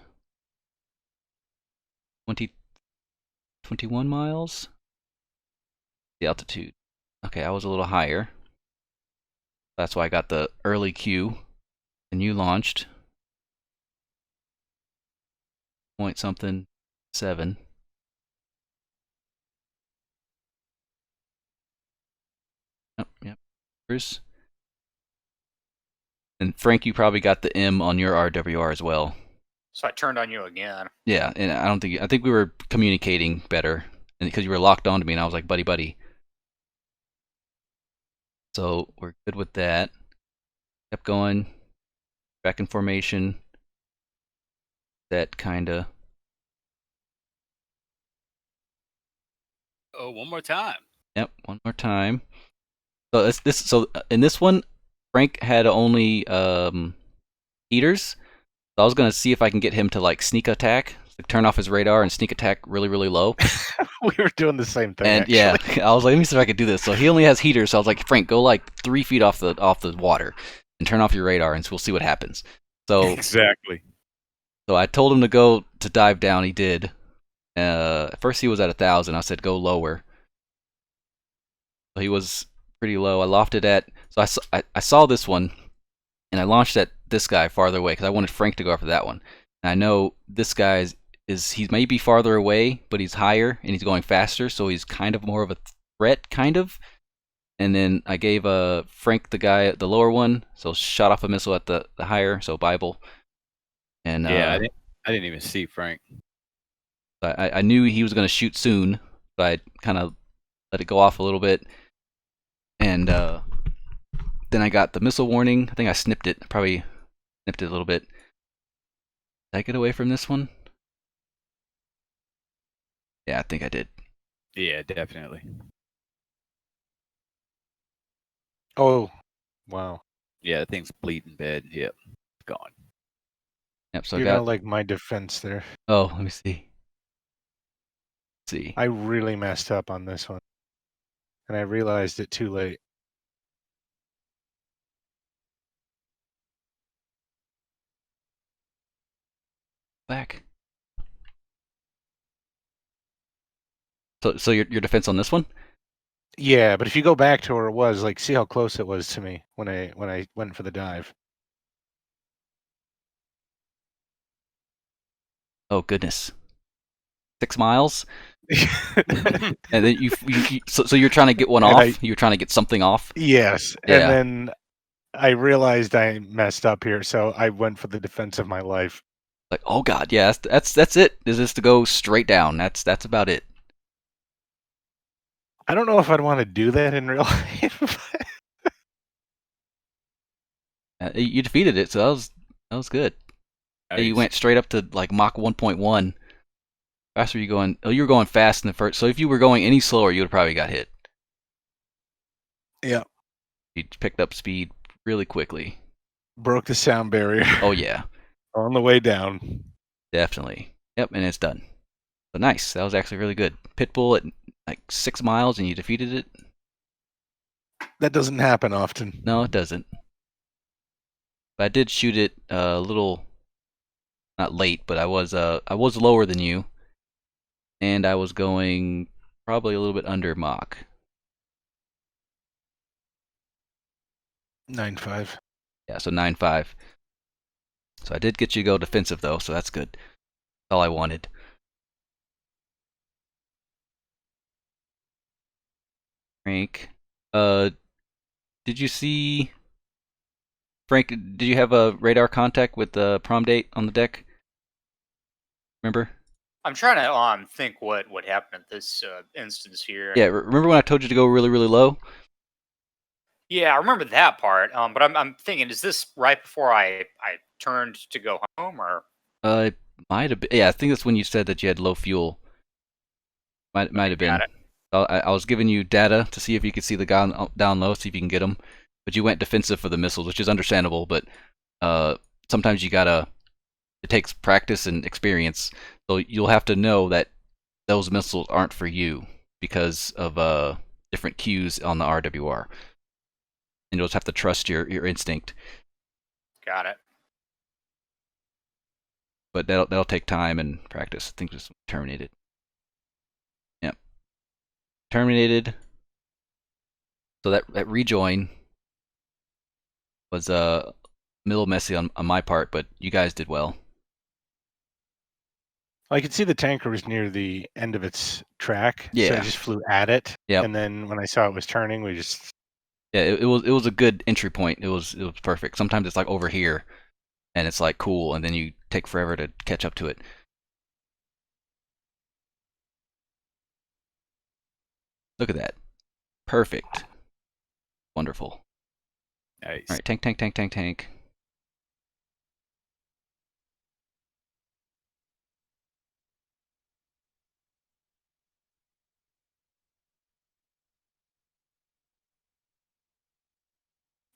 21 miles. The altitude. Okay, I was a little higher. That's why I got the early queue. And you launched point something 7. Yep. Bruce. And Frank, you probably got the M on your RWR as well. So I turned on you again. Yeah, and I think we were communicating better, and because you were locked onto me, and I was like, buddy. So we're good with that. Kept going. Back in formation. That kinda. Oh, one more time. Yep, one more time. So So in this one, Frank had only heaters. So I was gonna see if I can get him to, like, sneak attack, like, turn off his radar and sneak attack really, really low. We were doing the same thing. And actually. yeah, I was like, let me see if I could do this. So he only has heaters. So I was like, Frank, go like 3 feet off the water and turn off your radar, and we'll see what happens. So exactly. So I told him to go to dive down. He did. At first he was at 1,000. I said go lower. So he was pretty low. I lofted at. So I saw this one, and I launched at this guy farther away because I wanted Frank to go after that one. And I know this guy's is he may be farther away, but he's higher and he's going faster, so he's kind of more of a threat, kind of. And then I gave Frank the guy the lower one, so shot off a missile at the higher, so Bible. And yeah, I didn't even see Frank. I knew he was going to shoot soon, so I kind of let it go off a little bit. And then I got the missile warning. I think I snipped it. Probably snipped it a little bit. Did I get away from this one? Yeah, I think I did. Yeah, definitely. Oh, wow. Yeah, the thing's bleeding bad. Yep, it's gone. Yep. So You're I got. not like my defense there. Oh, let me see. Let's see. I really messed up on this one, and I realized it too late. Back. So your defense on this one? Yeah, but if you go back to where it was, like, see how close it was to me when I went for the dive. Oh goodness. 6 miles. And then so you're trying to get one off. You're trying to get something off. Yes, Yeah. and then I realized I messed up here, so I went for the defense of my life. Like, oh god, yeah, that's it. Is this to go straight down? That's about it. I don't know if I'd want to do that in real life. You defeated it, so that was good. Nice. You went straight up to like Mach 1.1. Fast were you going? Oh, you were going fast in the first. So if you were going any slower, you would have probably got hit. Yeah. You picked up speed really quickly. Broke the sound barrier. Oh yeah. On the way down. Definitely. Yep, and it's done. So nice. That was actually really good. Pitbull at like 6 miles, and you defeated it. That doesn't happen often. No, it doesn't. But I did shoot it a little, not late, but I was lower than you, and I was going probably a little bit under Mach. 9.5. Yeah, so 9.5. So I did get you to go defensive though, so that's good. That's all I wanted. Frank, did you see? Frank, did you have a radar contact with the prom date on the deck? Remember? I'm trying to think what happened at this instance here. Yeah, remember when I told you to go really, really low? Yeah, I remember that part. But I'm thinking, is this right before I turned to go home, or? It might have been. Yeah, I think that's when you said that you had low fuel. Might have been. I was giving you data to see if you could see the guy down low, see if you can get him. But you went defensive for the missiles, which is understandable. But sometimes you gotta. It takes practice and experience, so you'll have to know that those missiles aren't for you because of different cues on the RWR, and you'll just have to trust your instinct. Got it. But that'll take time and practice. I think just terminated. Yep. Terminated. So that rejoin was a little messy on my part, but you guys did well. I could see the tanker was near the end of its track, Yeah. so I just flew at it. Yep. And then when I saw it was turning, we just... Yeah, it was a good entry point. It was perfect. Sometimes it's like over here, and it's like cool, and then you take forever to catch up to it. Look at that. Perfect. Wonderful. Nice. All right, tank.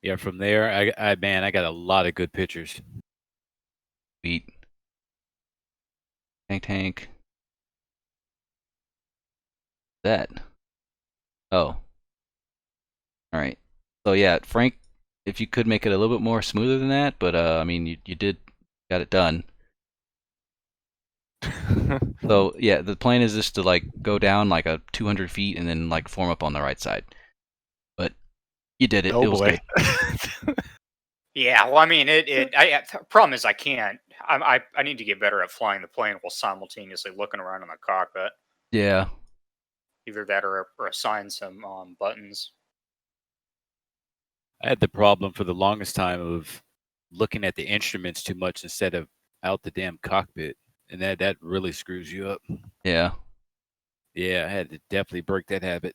Yeah, from there, I got a lot of good pictures. Sweet. Tank. That. Oh. All right. So yeah, Frank, if you could make it a little bit more smoother than that, but I mean, you got it done. So yeah, the plan is just to like go down like a 200 feet and then like form up on the right side. But you did it. Oh it was boy. good. Yeah, well, I mean, problem is I can't I need to get better at flying the plane while simultaneously looking around in the cockpit. Yeah. Either that or assign some buttons. I had the problem for the longest time of looking at the instruments too much instead of out the damn cockpit, and that really screws you up. Yeah. Yeah, I had to definitely break that habit.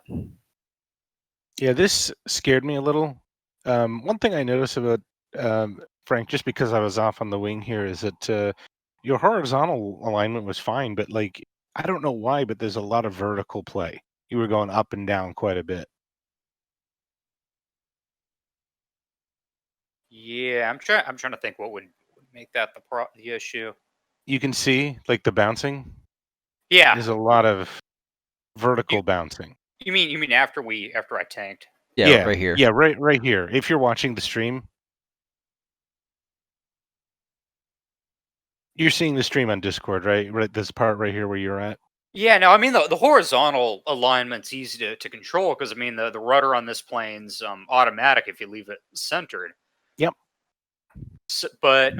Yeah, this scared me a little. One thing I noticed about Frank, just because I was off on the wing here, is that your horizontal alignment was fine, but like I don't know why, but there's a lot of vertical play. You were going up and down quite a bit. Yeah, I'm trying to think what would make that the issue. You can see like the bouncing. Yeah. There's a lot of vertical bouncing. You mean after I tanked? Yeah, right here. Yeah, right here. If you're watching the stream, you're seeing the stream on Discord, right? Right, this part right here where you're at. Yeah, no, I mean the horizontal alignment's easy to control because I mean the rudder on this plane's automatic if you leave it centered. Yep. So, but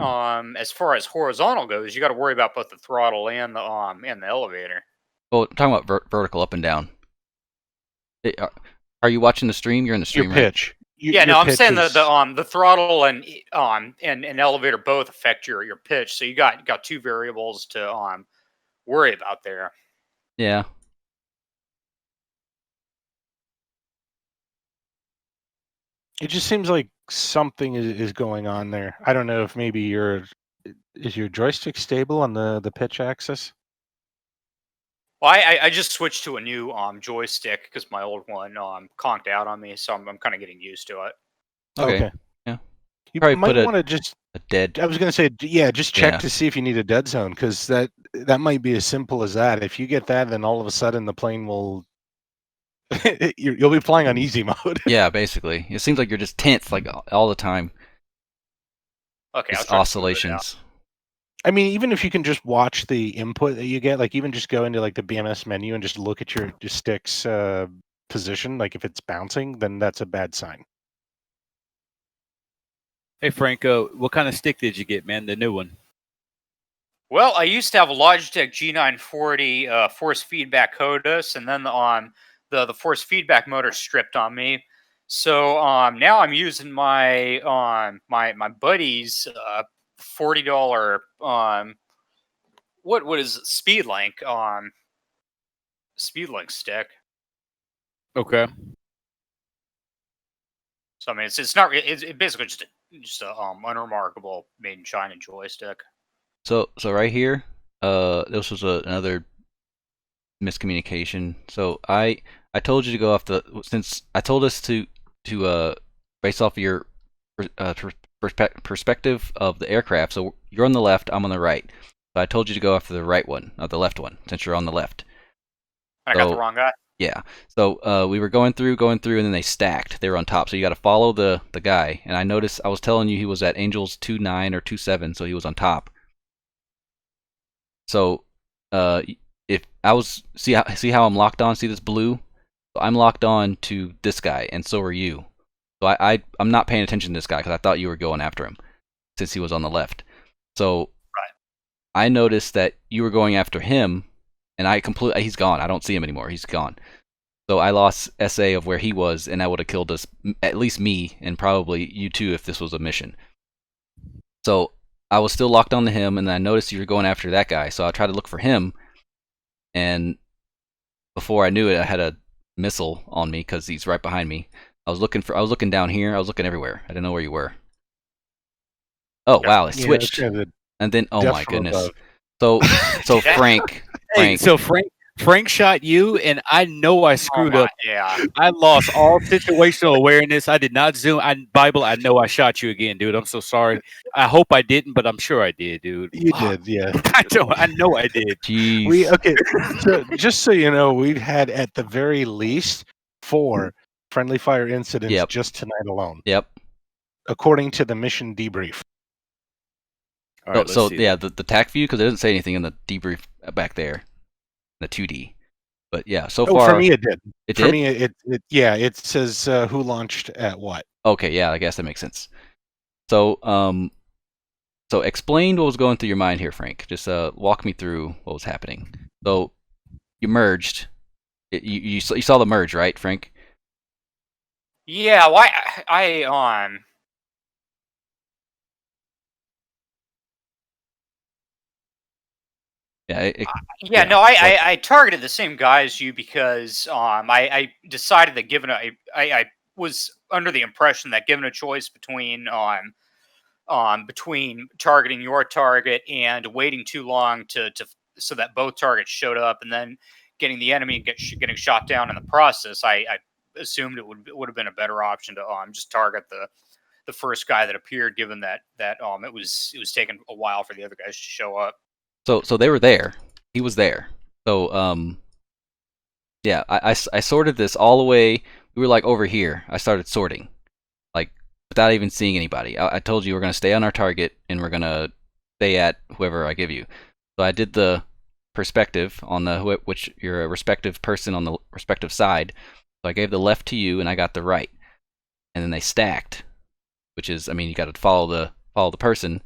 as far as horizontal goes, you got to worry about both the throttle and the elevator. Well, talking about vertical up and down. Are you watching the stream? You're in the stream, your pitch. Right? Yeah, no, I'm saying the throttle and elevator both affect your pitch, so you got two variables to worry about there. Yeah. It just seems like something is going on there. I don't know if maybe is your joystick stable on the pitch axis? Well, I just switched to a new joystick because my old one conked out on me, so I'm kind of getting used to it. Okay. Yeah. You probably might put want to just a dead. I was going to say, yeah, just check to see if you need a dead zone, because that might be as simple as that. If you get that, then all of a sudden the plane will you'll be flying on easy mode. Yeah, basically. It seems like you're just tense like all the time. Okay, it's oscillations. I mean, even if you can just watch the input that you get, like even just go into like the BMS menu and just look at your stick's position, like if it's bouncing, then that's a bad sign. Hey, Franco, what kind of stick did you get, man? The new one? Well, I used to have a Logitech G940 force feedback HOTUS, and then the force feedback motor stripped on me. So now I'm using my my buddy's $40 what is it? SpeedLink stick. Okay. So I mean it's basically just a unremarkable made in China joystick. So right here, this was another miscommunication. So I told you to go off since I told us to base off of your perspective of the aircraft. So you're on the left, I'm on the right. So I told you to go after the right one, not the left one, since you're on the left. I got the wrong guy. Yeah. So we were going through, and then they stacked. They were on top. So you got to follow the guy. And I noticed I was telling you he was at Angels 29 or 27, so he was on top. So if I was see how I'm locked on. See this blue? So I'm locked on to this guy, and so are you. So I'm not paying attention to this guy because I thought you were going after him since he was on the left. So I noticed that you were going after him, and he's gone. I don't see him anymore. He's gone. So I lost SA of where he was, and that would have killed us, at least me, and probably you too if this was a mission. So I was still locked on to him, and then I noticed you were going after that guy. So I tried to look for him, and before I knew it, I had a missile on me because he's right behind me. I was looking down here. I was looking everywhere. I didn't know where you were. Oh wow, it switched. And then my goodness. So Frank. Hey, so Frank shot you, and I know I screwed up. Yeah. I lost all situational awareness. I did not zoom. Bible, I know I shot you again, dude. I'm so sorry. I hope I didn't, but I'm sure I did, dude. You did, yeah. I know I did. Jeez. So just so you know, we've had at the very least 4 friendly fire incidents just tonight alone. Yep. According to the mission debrief. All right, so yeah, the TAC view, because it doesn't say anything in the debrief back there, the 2D. But yeah, so far for me it did. It for did? me it says who launched at what. Okay, yeah, I guess that makes sense. So So explain what was going through your mind here, Frank. Just walk me through what was happening. So you merged. You saw the merge, right, Frank? Yeah, well, Yeah. I targeted the same guy as you because I decided that I was under the impression that given a choice between between targeting your target and waiting too long to so that both targets showed up and then getting the enemy and getting shot down in the process, I assumed it would have been a better option to just target the first guy that appeared, given that it was taking a while for the other guys to show up. So they were there. He was there. So yeah, I sorted this all the way. We were like over here. I started sorting, like without even seeing anybody. I told you we're gonna stay on our target and we're gonna stay at whoever I give you. So I did the perspective on the which you're a respective person on the respective side. So I gave the left to you and I got the right, and then they stacked, which is, I mean, you got to follow the person.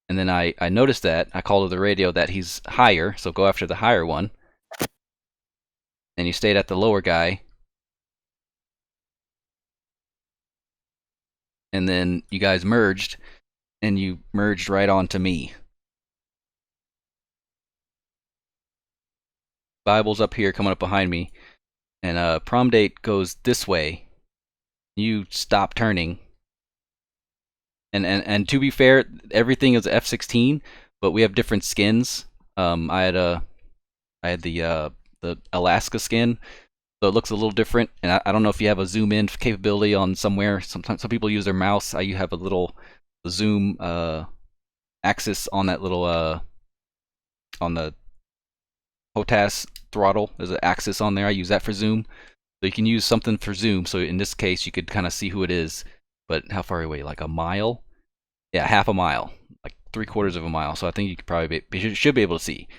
And then I noticed that I called to the radio that he's higher, so go after the higher one. And you stayed at the lower guy. And then you guys merged, and you merged right onto me. Bible's up here coming up behind me, and prom date goes this way. You stop turning. And to be fair, everything is F-16, but we have different skins. I had the Alaska skin, so it looks a little different. And I don't know if you have a zoom in capability on somewhere. Sometimes some people use their mouse. You have a little zoom axis on that little on the HOTAS throttle. There's an axis on there. I use that for zoom. So you can use something for zoom. So in this case, you could kind of see who it is. But how far away? Like a mile? Yeah, half a mile, like 3/4 of a mile. So I think you could probably should be able to see.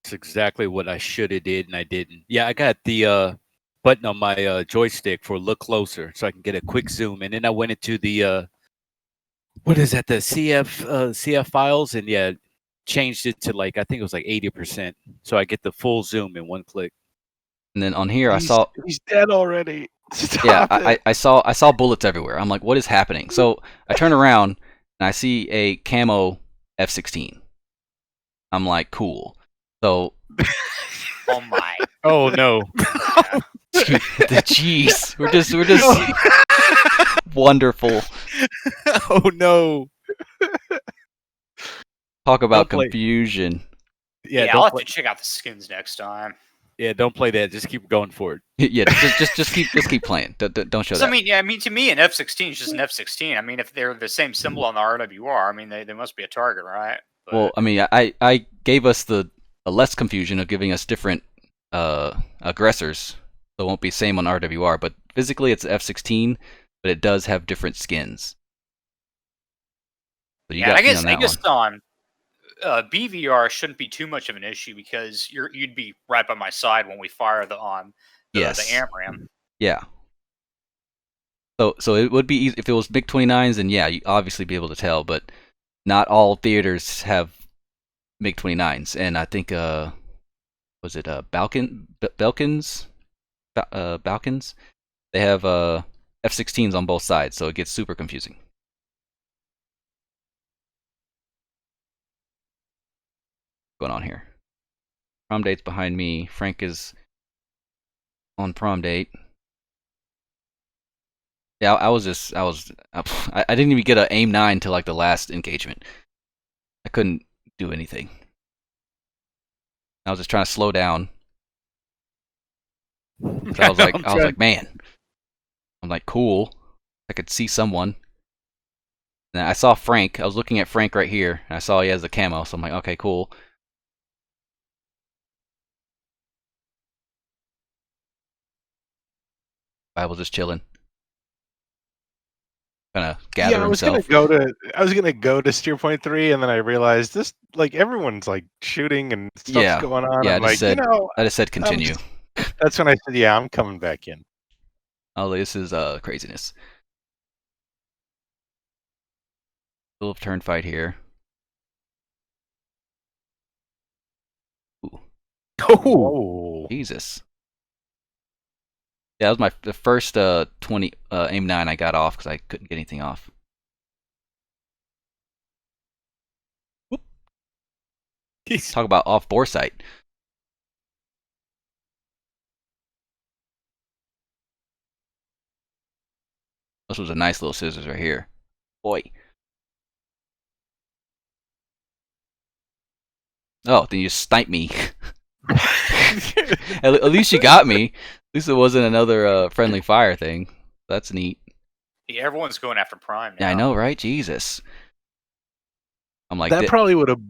That's exactly what I should have did, and I didn't. Yeah, I got the button on my joystick for look closer, so I can get a quick zoom. And then I went into the what is that? The CF files, and yeah, changed it to like I think it was like 80%, so I get the full zoom in one click. And then on here, I saw he's dead already. Stop yeah, I saw bullets everywhere. I'm like, what is happening? So I turn around and I see a camo F-16. I'm like, cool. So, Oh my! Oh no! Jeez, we're just wonderful. Oh no! Talk about confusion. Yeah, I'll have to check out the skins next time. Yeah, don't play that. Just keep going for it. Yeah, just keep playing. Don't show that. I mean, to me, an F-16 is just an F-16. I mean, if they're the same symbol on the RWR, I mean, they must be a target, right? But... Well, I mean, I gave us the less confusion of giving us different aggressors, so it won't be same on RWR. But physically, it's F-16, but it does have different skins. So you got I guess on BVR shouldn't be too much of an issue because you'd be right by my side when we fire the AMRAAM. Yeah. So it would be easy if it was MiG-29s, then yeah, you obviously be able to tell, but not all theaters have MiG-29s, and I think was it Balkans? Balkans? They have F-16s on both sides, so it gets super confusing. Going on here. Prom date's behind me. Frank is on prom date. Yeah, I didn't even get an aim 9 till like the last engagement. I couldn't do anything. I was just trying to slow down. So I was like, man. I'm like, cool. I could see someone. And I saw Frank. I was looking at Frank right here, and I saw he has the camo, so I'm like, okay, cool. I was just chilling, kind of gather himself. I was gonna go to steer point 3, and then I realized this, like, everyone's like shooting and stuff's going on. Yeah, I'm I just said continue. That's when I said, yeah, I'm coming back in. Oh, this is craziness. Still have turn fight here. Ooh. Oh, Jesus. Yeah, that was the first 20 aim 9 I got off because I couldn't get anything off. Whoop. Talk about off bore sight. This was a nice little scissors right here. Boy. Oh, then you sniped me. At least you got me. At least it wasn't another friendly fire thing. That's neat. Yeah, everyone's going after Prime now. Yeah, I know, right? Jesus. I'm like that probably would have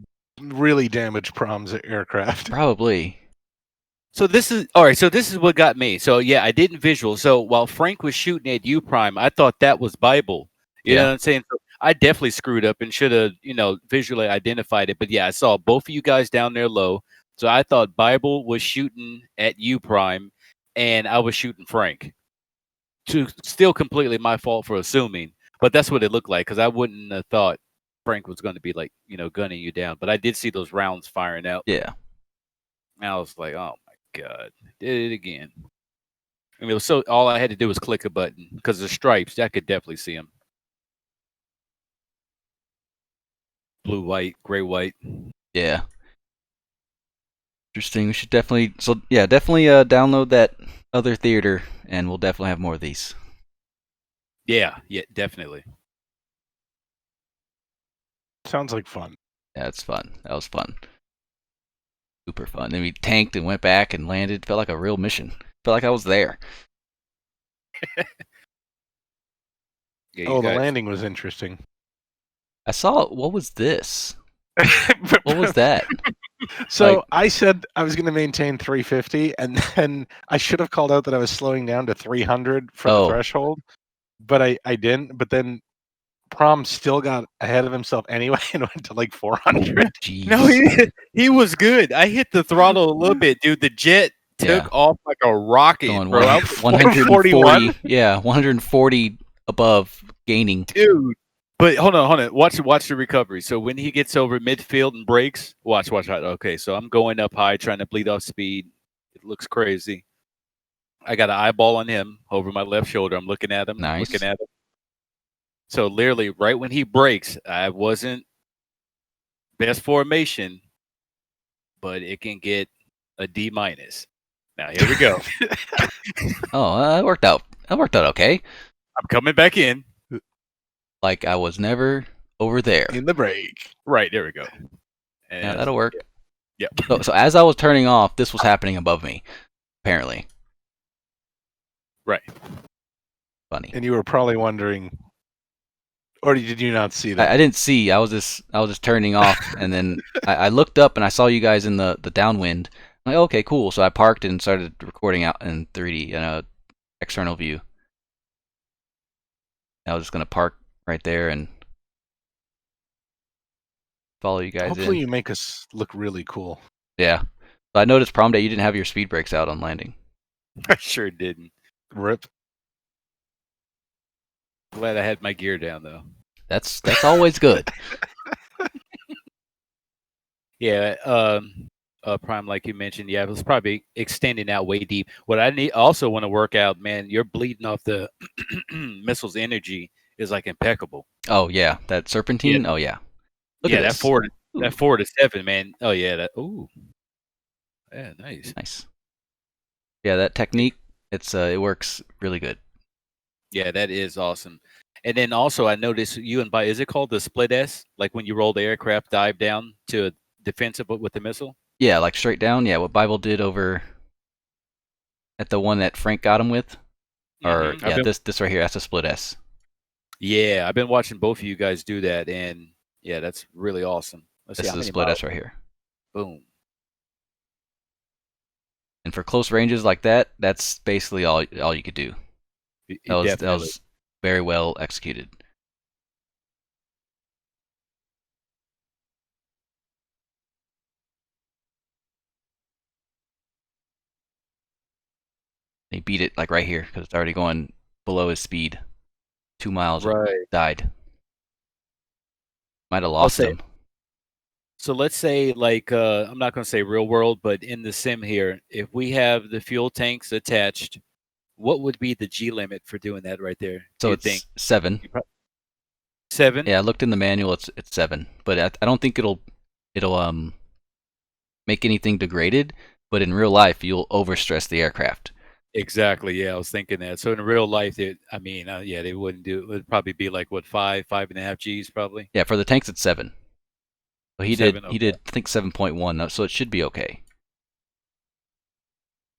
really damaged Prom's aircraft. Probably. So this is all right. So this is what got me. So yeah, I didn't visual. So while Frank was shooting at you, Prime, I thought that was Bible. You know what I'm saying? So I definitely screwed up and should have, visually identified it. But yeah, I saw both of you guys down there low. So I thought Bible was shooting at you, Prime, and I was shooting Frank. Still completely my fault for assuming, but that's what it looked like because I wouldn't have thought Frank was going to be like, gunning you down. But I did see those rounds firing out. Yeah. And I was like, oh my God, did it again. I mean, it was so all I had to do was click a button because the stripes, I could definitely see them. Blue, white, gray, white. Yeah. Interesting. We should definitely download that other theater, and we'll definitely have more of these. Yeah, definitely. Sounds like fun. Yeah, it's fun. That was fun. Super fun. Then we tanked and went back and landed. Felt like a real mission. Felt like I was there. The landing was interesting. I saw. What was this? What was that? So I said I was going to maintain 350, and then I should have called out that I was slowing down to 300 for the threshold, but I didn't. But then Prom still got ahead of himself anyway and went to like 400. Jeez. No, he was good. I hit the throttle a little bit, dude. The jet took off like a rocket, going bro. 140. Yeah, 140 above gaining, dude. But hold on. Watch the recovery. So when he gets over midfield and brakes, watch. Okay, so I'm going up high, trying to bleed off speed. It looks crazy. I got an eyeball on him over my left shoulder. I'm looking at him. Nice. Looking at him. So literally, right when he brakes, I wasn't best formation, but it can get a D-. Now here we go. That worked out. That worked out okay. I'm coming back in. Like I was never over there. In the brake. Right, there we go. And yeah, that'll work. Yeah. So as I was turning off, this was happening above me, apparently. Right. Funny. And you were probably wondering, or did you not see that? I didn't see. I was just turning off, and then I looked up and I saw you guys in the downwind. I'm like, okay, cool. So I parked and started recording out in 3D in a external view. I was just gonna park right there and follow you guys. Hopefully you make us look really cool. Yeah. But I noticed prom day you didn't have your speed brakes out on landing. I sure didn't. Rip. Glad I had my gear down though. That's always good. Yeah. Prime, like you mentioned, it was probably extending out way deep. What I also want to work out, man, you're bleeding off the missile's energy is like impeccable. Oh yeah, that serpentine. Yeah. Oh yeah. Look at that this. 4 to 7, man. Oh yeah, yeah, nice. Yeah, that technique, it works really good. Yeah, that is awesome. And then also I noticed you and is it called the split S? Like when you roll the aircraft dive down to a defensive with the missile? Yeah, like straight down. Yeah, what Bible did over at the one that Frank got him with. Or this right here, that's a split S. Yeah, I've been watching both of you guys do that, and yeah, that's really awesome. This is a split S right here. Boom. And for close ranges like that, that's basically all you could do. That was very well executed. He beat it like right here because it's already going below his speed. 2 miles. Right. Died. Might have lost say- them. So let's say, like, I'm not going to say real world, but in the sim here, if we have the fuel tanks attached, what would be the G limit for doing that right there? So do you it's think? 7. 7? Yeah, I looked in the manual. It's 7, but I don't think it'll make anything degraded. But in real life, you'll overstress the aircraft. Exactly. Yeah, I was thinking that. So in real life, they wouldn't do it. It would probably be like what 5.5 Gs probably. Yeah, for the tanks it's 7. So he 7, did I think 7.1. So it should be okay.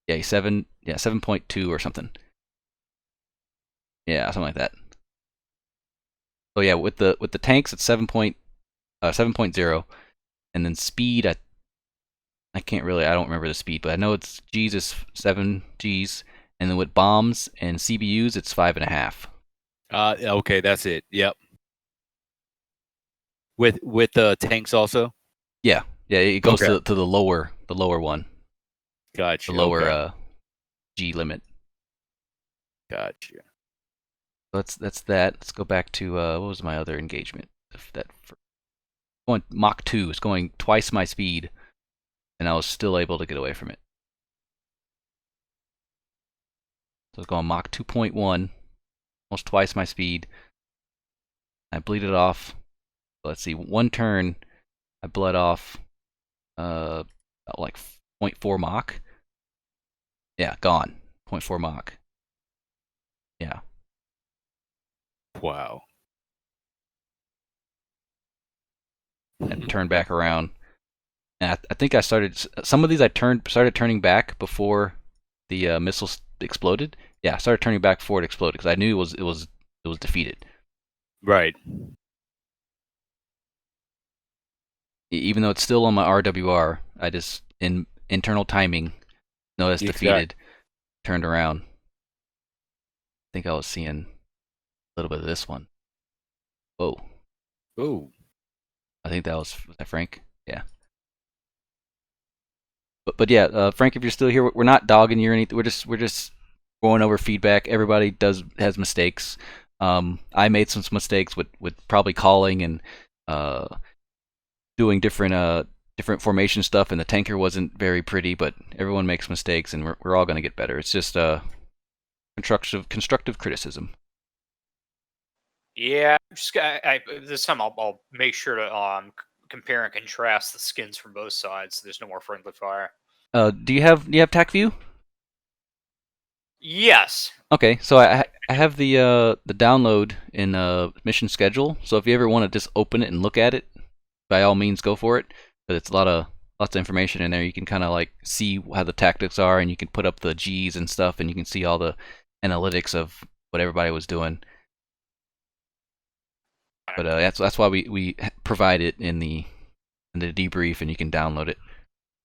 Yeah, 7.2 or something. Yeah, something like that. So yeah, with the tanks it's 7.0, and then speed I don't remember the speed, but I know it's Gs is 7 Gs, and then with bombs and CBUs it's 5.5. Okay, that's it. Yep. With tanks also. Yeah, it goes Okay. to the lower one. Gotcha. The lower okay. G limit. Gotcha. That's that. Let's go back to what was my other engagement? Going Mach 2. It's going twice my speed, and I was still able to get away from it. So it's going Mach 2.1, almost twice my speed. I bleeded off. Let's see, one turn, I bled off like 0.4 Mach. Yeah, gone. 0.4 Mach. Yeah. Wow. And turned back around. And I think I started some of these. I started turning back before the missiles exploded. Yeah, I started turning back before it exploded because I knew it was defeated. Right. Even though it's still on my RWR, I just in internal timing noticed defeated, turned around. I think I was seeing a little bit of this one. Whoa. Ooh. I think was that Frank? Yeah. But yeah, Frank, if you're still here, we're not dogging you or anything. We're just going over feedback. Everybody has mistakes. I made some mistakes with probably calling and doing different formation stuff, and the tanker wasn't very pretty. But everyone makes mistakes, and we're all gonna get better. It's just constructive criticism. Yeah, this time I'll make sure to compare and contrast the skins from both sides, so there's no more friendly fire. Do you have TAC view? Yes. Okay, so I have the download in mission schedule. So if you ever want to just open it and look at it, by all means go for it. But it's lots of information in there. You can kind of like see how the tactics are, and you can put up the Gs and stuff, and you can see all the analytics of what everybody was doing. But that's why we provide it in the debrief, and you can download it.